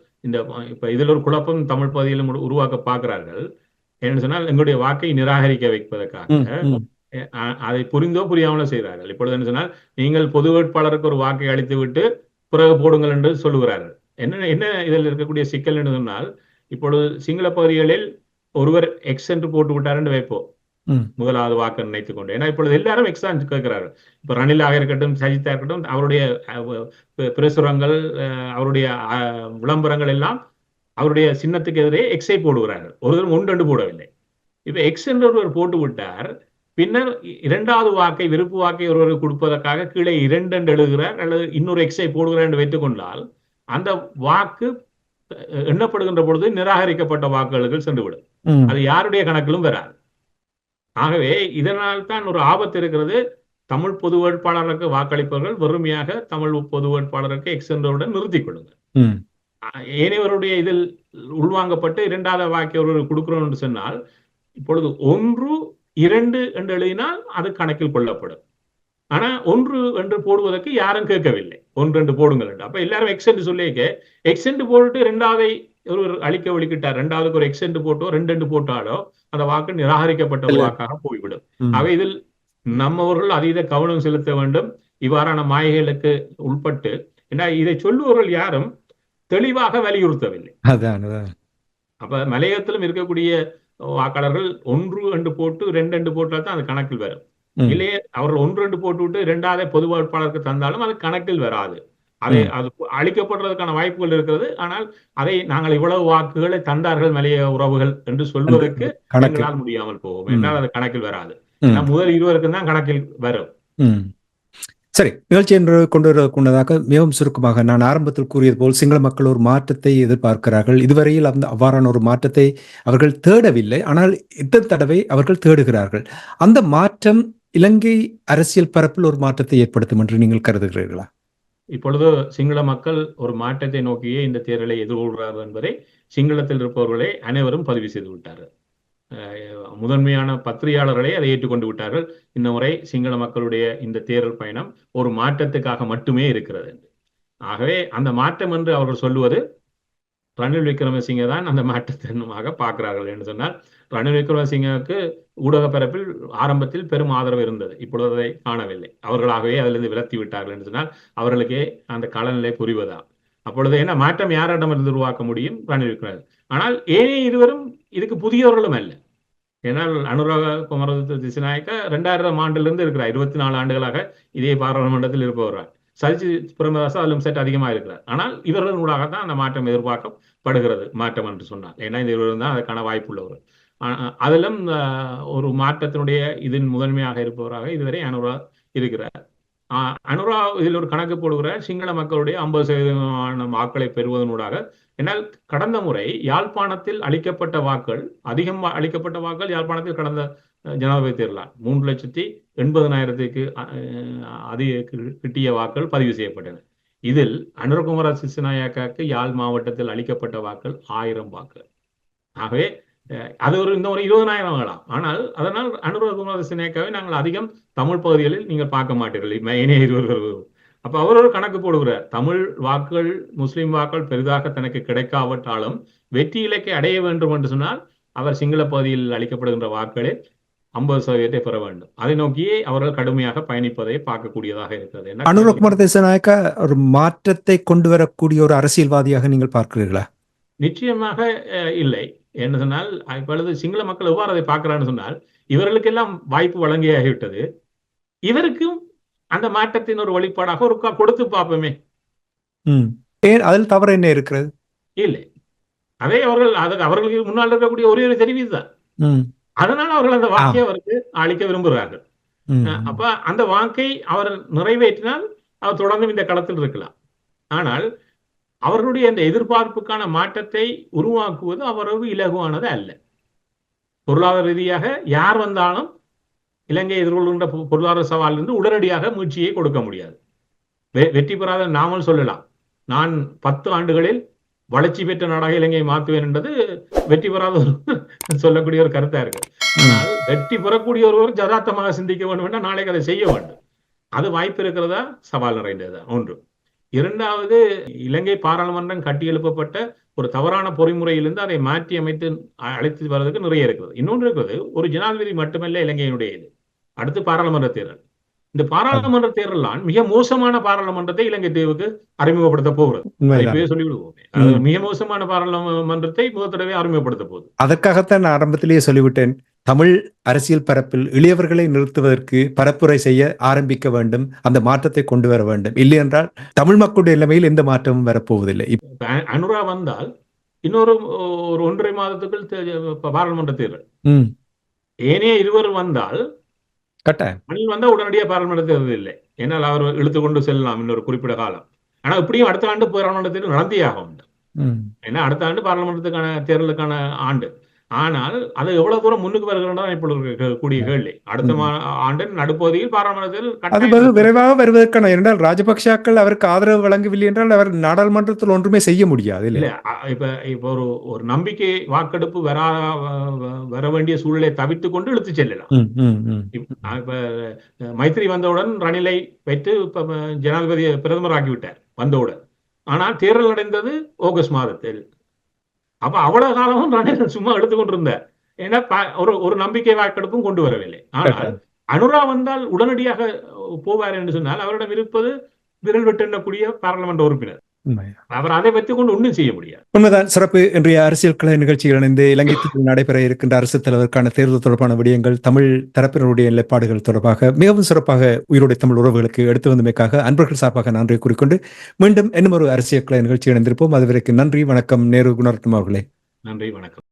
இப்ப இதில் ஒரு குழப்பம் தமிழ் பகுதியிலும் உருவாக்க பார்க்கிறார்கள். என்னன்னு சொன்னால் எங்களுடைய வாக்கை நிராகரிக்க வைப்பதற்காக அதை புரிந்தோ புரியாமலோ செய்கிறார்கள். இப்பொழுது என்ன சொன்னால் நீங்கள் பொது வேட்பாளருக்கு ஒரு வாக்கை அளித்து விட்டு பிறகு போடுங்கள் என்று சொல்லுகிறார்கள். என்ன இதில் இருக்கக்கூடிய சிக்கல் என்று சொன்னால், இப்பொழுது சிங்கள பகுதிகளில் ஒருவர் எக்ஸ் என்று போட்டு விட்டார் என்று வைப்போம், முதலாவது வாக்கு நினைத்துக் கொண்டு. ஏன்னா இப்பொழுது எல்லாரும் எக்ஸ் தான் கேட்கிறார்கள். இப்ப ரணிலாக இருக்கட்டும், சஜித்தா இருக்கட்டும், அவருடைய பிரசுரங்கள், அவருடைய விளம்பரங்கள் எல்லாம் அவருடைய சின்னத்துக்கு எதிரே எக்ஸை போடுகிறார்கள். ஒருவரும் 1-2 போடவில்லை. இப்ப எக்ஸ் என்று ஒருவர் போட்டு விட்டார். பின்னர் 2வது வாக்கை விருப்பு வாக்கை ஒருவருக்கு கொடுப்பதற்காக கீழே 2 என்று எழுதுகிறார் அல்லது இன்னொரு எக்ஸை போடுகிறார் என்று வைத்துக் கொண்டால் அந்த வாக்கு எண்ணப்படுகின்ற பொழுது நிராகரிக்கப்பட்ட வாக்குகளுக்கு சென்றுவிடும். அது யாருடைய கணக்கிலும் வராது. ஆகவே இதனால் தான் ஒரு ஆபத்து இருக்கிறது. தமிழ் பொது வேட்பாளருக்கு வாக்களிப்பவர்கள் வெறுமையாக தமிழ் பொது வேட்பாளருக்கு எக்ஸ் என்றவுடன் நிறுத்திக் கொள்ளுங்கள். ஏனையவருடைய இதில் உள்வாங்கப்பட்டு 2வது வாக்கை ஒருவர் கொடுக்கிறோம் என்று சொன்னால் இப்பொழுது 1, 2 என்று எழுதினால் அது கணக்கில் கொள்ளப்படும். ஆனா 1 என்று போடுவதற்கு யாரும் கேட்கவில்லை. 1, 2 போடுங்கள் என்று. அப்ப எல்லாரும் எக்ஸ் என்று சொல்லிக்க எக்ஸ் என்று போட்டு 2வது ஒரு அழிக்க ஒழிக்கிட்டார். 2வதுக்கு ஒரு எக்ஸ் என்று போட்டோ 2 போட்டாலோ அந்த வாக்கு நிராகரிக்கப்பட்ட ஒரு வாக்காக போய்விடும். ஆக இதில் நம்மவர்கள் அதீத கவனம் செலுத்த வேண்டும். இவ்வாறான மாயைகளுக்கு உட்பட்டு இதை சொல்லுவவர்கள் யாரும் தெளிவாக வலியுறுத்தவில்லை. அப்ப மலையகத்திலும் இருக்கக்கூடிய வாக்காளர்கள் 1 என்று போட்டு 2 என்று போட்டால் தான் அது கணக்கில் வரும். இல்லையே அவர்கள் 1, 2 போட்டு விட்டு 2வது பொது வேட்பாளருக்கு தந்தாலும் அது கணக்கில் வராது. அது அளிக்கப்படுறதுக்கான வாய்ப்புகள் இருக்கிறது. ஆனால் அதை நாங்கள் இவ்வளவு வாக்குகளை தந்தார்கள் மலைய உறவுகள் என்று சொல்வதற்கு எங்களால் முடியாமல் போகும் என்றால் அது கணக்கில் வராது. முதல் 20 தான் கணக்கில் வரும். சரி, நிகழ்ச்சி என்று கொண்டு வரக்கூடியதாக மிகவும் சுருக்கமாக நான் ஆரம்பத்தில் கூறியது போல் சிங்கள மக்கள் ஒரு மாற்றத்தை எதிர்பார்க்கிறார்கள். இதுவரையில் அவ்வாறான ஒரு மாற்றத்தை அவர்கள் தேடவில்லை. ஆனால் இந்த தடவை அவர்கள் தேடுகிறார்கள். அந்த மாற்றம் இலங்கை அரசியல் பரப்பில் ஒரு மாற்றத்தை ஏற்படுத்தும் என்று நீங்கள் கருதுகிறீர்களா? இப்பொழுது சிங்கள மக்கள் ஒரு மாற்றத்தை நோக்கியே இந்த தேர்தலை எதிர்கொள்கிறார்கள் என்பதை சிங்களத்தில் இருப்பவர்களே அனைவரும் பதிவு செய்து விட்டார்கள். முதன்மையான பத்திரிகையாளர்களே அதை ஏற்றுக்கொண்டு விட்டார்கள். இந்த முறை சிங்கள மக்களுடைய இந்த தேர்தல் பயணம் ஒரு மாற்றத்துக்காக மட்டுமே இருக்கிறது. ஆகவே அந்த மாற்றம் என்று அவர்கள் சொல்லுவது ரணில் விக்ரமசிங்கே தான் அந்த மாற்றத்தினமாக பார்க்கிறார்கள் என்று சொன்னால், ரணில் விக்ரமசிங்கவுக்கு ஊடக பரப்பில் ஆரம்பத்தில் பெரும் ஆதரவு இருந்தது. இப்பொழுது அதை காணவில்லை. அவர்களாகவே அதிலிருந்து விலத்தி விட்டார்கள் என்று சொன்னால் அவர்களுக்கே அந்த களநிலை புரிவதா. அப்பொழுது என்ன மாற்றம் யாரிடமிருந்து உருவாக்க முடியும்? ரணில் விக்ரமசிங்கே. ஆனால் ஏனைய இருவரும் இதுக்கு புதியவர்களும் அல்ல. ஏன்னால் அனுராக குமார திசாநாயக்க 2000 ஆண்டிலிருந்து இருக்கிறார். 24 ஆண்டுகளாக இதே பாராளுமன்றத்தில் இருப்பவர்கள். சஜித் பிரேமதாச அதிலும் சற்று அதிகமாக இருக்கிறார். ஆனால் இவர்கள் ஊடாகத்தான் அந்த மாற்றம் எதிர்பார்க்கப்படுகிறது. மாற்றம் என்று சொன்னால் ஏன்னா இந்த இவர்கள் தான் அதற்கான வாய்ப்புள்ளவர். அதிலும் ஒரு மாற்றத்தினுடைய இதன் முதன்மையாக இருப்பவராக இதுவரை அனுரா இருக்கிறார். அனுரா இதில் ஒரு கணக்கு போடுகிறார். சிங்கள மக்களுடைய 50% வாக்களை பெறுவதனூடாக. என்னால் கடந்த முறை யாழ்ப்பாணத்தில் அளிக்கப்பட்ட வாக்கள் அதிகம் அளிக்கப்பட்ட வாக்கள் யாழ்ப்பாணத்தில் கடந்த ஜனாதிபதி தேர்தலால் 3,80,000க்கு அதிக கிட்டிய வாக்கள் பதிவு செய்யப்பட்டன. இதில் அனுரகுமார திசாநாயக்காவுக்கு யாழ் மாவட்டத்தில் அளிக்கப்பட்ட வாக்கள் 1000 வாக்கள். ஆகவே அது இந்த ஒரு 20,000 ஆகலாம். ஆனால் அதனால் அனுரகுமார திசாநாயக்காவை நாங்கள் அதிகம் தமிழ் பகுதிகளில் நீங்கள் பார்க்க மாட்டீர்கள். ஏனைய இருவர்கள். அப்ப அவர் ஒரு கணக்கு போடுகிறார். தமிழ் வாக்குகள் முஸ்லிம் வாக்குகள் பெரிதாக தனக்கு கிடைக்காவிட்டாலும் வெற்றி இலக்கை அடைய வேண்டும் என்று சொன்னால் அவர் சிங்கள பகுதியில் அளிக்கப்படுகின்ற வாக்குகளில் 50% பெற வேண்டும். அதை நோக்கியே அவர்கள் கடுமையாக பயணிப்பதை பார்க்கக்கூடியதாக இருக்கிறது. அனுரகுமார திசாநாயக்கா ஒரு மாற்றத்தை கொண்டு வரக்கூடிய ஒரு அரசியல்வாதியாக நீங்கள் பார்க்கிறீர்களா? நிச்சயமாக இல்லை. என்ன சொன்னால் இப்பொழுது சிங்கள மக்கள் எவ்வாறு அதை பார்க்கிறான்னு சொன்னால் இவர்களுக்கெல்லாம் வாய்ப்பு வழங்கியாகிவிட்டது. இவருக்கும் அந்த மாற்றத்தின் ஒரு வெளிப்பாடாக ஒரு கொடுத்து பார்ப்போமே. அதில் தவறு என்ன இருக்கிறது? இல்லை, அதே அவர்களுக்கு முன்னால் இருக்கக்கூடிய ஒரே ஒரு தெரிவித்துதான். அதனால அவர்கள் அந்த வாக்கை அவருக்கு அளிக்க விரும்புகிறார்கள். அப்ப அந்த வாக்கை அவர் நிறைவேற்றினால் அவர் தொடர்ந்து இந்த களத்தில் இருக்கலாம். ஆனால் அவர்களுடைய அந்த எதிர்பார்ப்புக்கான மாற்றத்தை உருவாக்குவது அவ்வளவு இலகுவானது அல்ல. பொருளாதார ரீதியாக யார் வந்தாலும் இலங்கை எதிர்கொள்கின்ற பொருளாதார சவாலிலிருந்து உடனடியாக முயற்சியை கொடுக்க முடியாது. வெற்றி பெறாத நாமல் சொல்லலாம், நான் 10 ஆண்டுகளில் வளர்ச்சி பெற்ற நாடாக இலங்கையை மாற்றுவேன் என்பது வெற்றி பெறாத சொல்லக்கூடிய ஒரு கருத்தா இருக்கு. ஆனால் வெற்றி பெறக்கூடிய ஒருவர் யதார்த்தமாக சிந்திக்க வேண்டும் என்றால் நாளைக்கு அதை செய்ய வேண்டும். அது வாய்ப்பு இருக்கிறதா? சவால் நிறைந்ததுதான் ஒன்று. இரண்டாவது, இலங்கை பாராளுமன்றம் கட்டியெழுப்பப்பட்ட ஒரு தவறான பொறிமுறையிலிருந்து அதை மாற்றி அமைத்து அழைத்து வர்றதுக்கு நிறைய இருக்கிறது. இன்னொன்று இருக்கிறது, ஒரு ஜனாதிபதி மட்டுமல்ல இலங்கையினுடைய இது. அடுத்து பாராளுமன்ற தேர்தல். இந்த பாராளுமன்ற தேர்தல் மிக மோசமான பாராளுமன்றத்தை இலங்கை தீவுக்கு அறிமுகப்படுத்த போகிறது. சொல்லிவிடுவோம், மிக மோசமான பாராளுமன்றத்தை முதல் தடவை அறிமுகப்படுத்த போகுது. அதற்காகத்தான் ஆரம்பத்திலேயே சொல்லிவிட்டேன், தமிழ் அரசியல் பரப்பில் எளியவர்களை நிறுத்துவதற்கு பரப்புரை செய்ய ஆரம்பிக்க வேண்டும், அந்த மாற்றத்தை கொண்டு வர வேண்டும். இல்லை என்றால் தமிழ் மக்களுடைய நிலைமையில் எந்த மாற்றமும் வரப்போவதில்லை. அனுரா வந்தால் இன்னொரு 1.5 மாதத்துக்குள் பாராளுமன்ற தேர்தல். ஏனைய இருவர் வந்தால் கட்டாயம் அணில் வந்தா உடனடியாக பாராளுமன்ற தேர்தல் இல்லை. ஏன்னால் அவர் இழுத்து கொண்டு செல்லலாம் இன்னொரு குறிப்பிட்ட காலம். ஆனா இப்படியும் அடுத்த ஆண்டு பாராளுமன்ற தேர்தல் நடந்தே ஆகும். ஏன்னா அடுத்த ஆண்டு பாராளுமன்றத்துக்கான தேர்தலுக்கான ஆண்டு. ஆனால் அது எவ்வளவு தூரம் முன்னுக்கு வருகிறதா இப்பொழுது கூடிய கேள்வி. அடுத்த ஆண்டின் நடுப்பகுதியில் பாராளுமன்றத்தில் விரைவாக வருவதற்கான, இரண்டால் ராஜபக்சாக்கள் அவருக்கு ஆதரவு வழங்கவில்லை என்றால் அவர் நாடாளுமன்றத்தில் ஒன்றுமே செய்ய முடியாது. இல்ல இப்ப ஒரு நம்பிக்கை வாக்கெடுப்பு வர வேண்டிய சூழலை தவிர்த்து கொண்டு இழுத்து செல்லலாம். இப்ப மைத்திரி வந்தவுடன் ரணிலை வைத்து ஜனாதிபதி பிரதமர் ஆக்கிவிட்டார் வந்தவுடன். ஆனால் தேர்தல் அடைந்தது ஆகஸ்ட் மாதத்தில். அப்ப அவ்வளவு காலமும் ரணில் சும்மா எடுத்துக்கொண்டிருந்தார். ஏன்னா ஒரு நம்பிக்கை வாக்கெடுப்பும் கொண்டு வரவில்லை. ஆனால் அனுரா வந்தால் உடனடியாக போவார் என்று சொன்னால் அவரிடம் இருப்பது விரல் விட்டு எண்ணக்கூடிய பாராளுமன்ற உறுப்பினர். உண்மை. அவர் அதை வைத்துக் கொண்டு ஒன்றும் செய்ய முடியாது. உண்மைதான். சிறப்பு. இன்றைய அரசியல் கலை நிகழ்ச்சியில் இணைந்து இலங்கையில் நடைபெற இருக்கின்ற அரசுத் தலைவருக்கான தேர்தல் தொடர்பான விடயங்கள், தமிழ் தரப்பினருடைய நிலைப்பாடுகள் தொடர்பாக மிகவும் சிறப்பாக உயிரோடை தமிழ் உறவுகளுக்கு எடுத்து வந்தமைக்காக அன்பர்கள் சார்பாக நன்றி கூறிக்கொண்டு மீண்டும் இன்னும் ஒரு அரசியல் கலை நிகழ்ச்சி இணைந்திருப்போம். அதுவரைக்கும் நன்றி, வணக்கம். நேரு குணரட்னம் அவர்களே. நன்றி, வணக்கம்.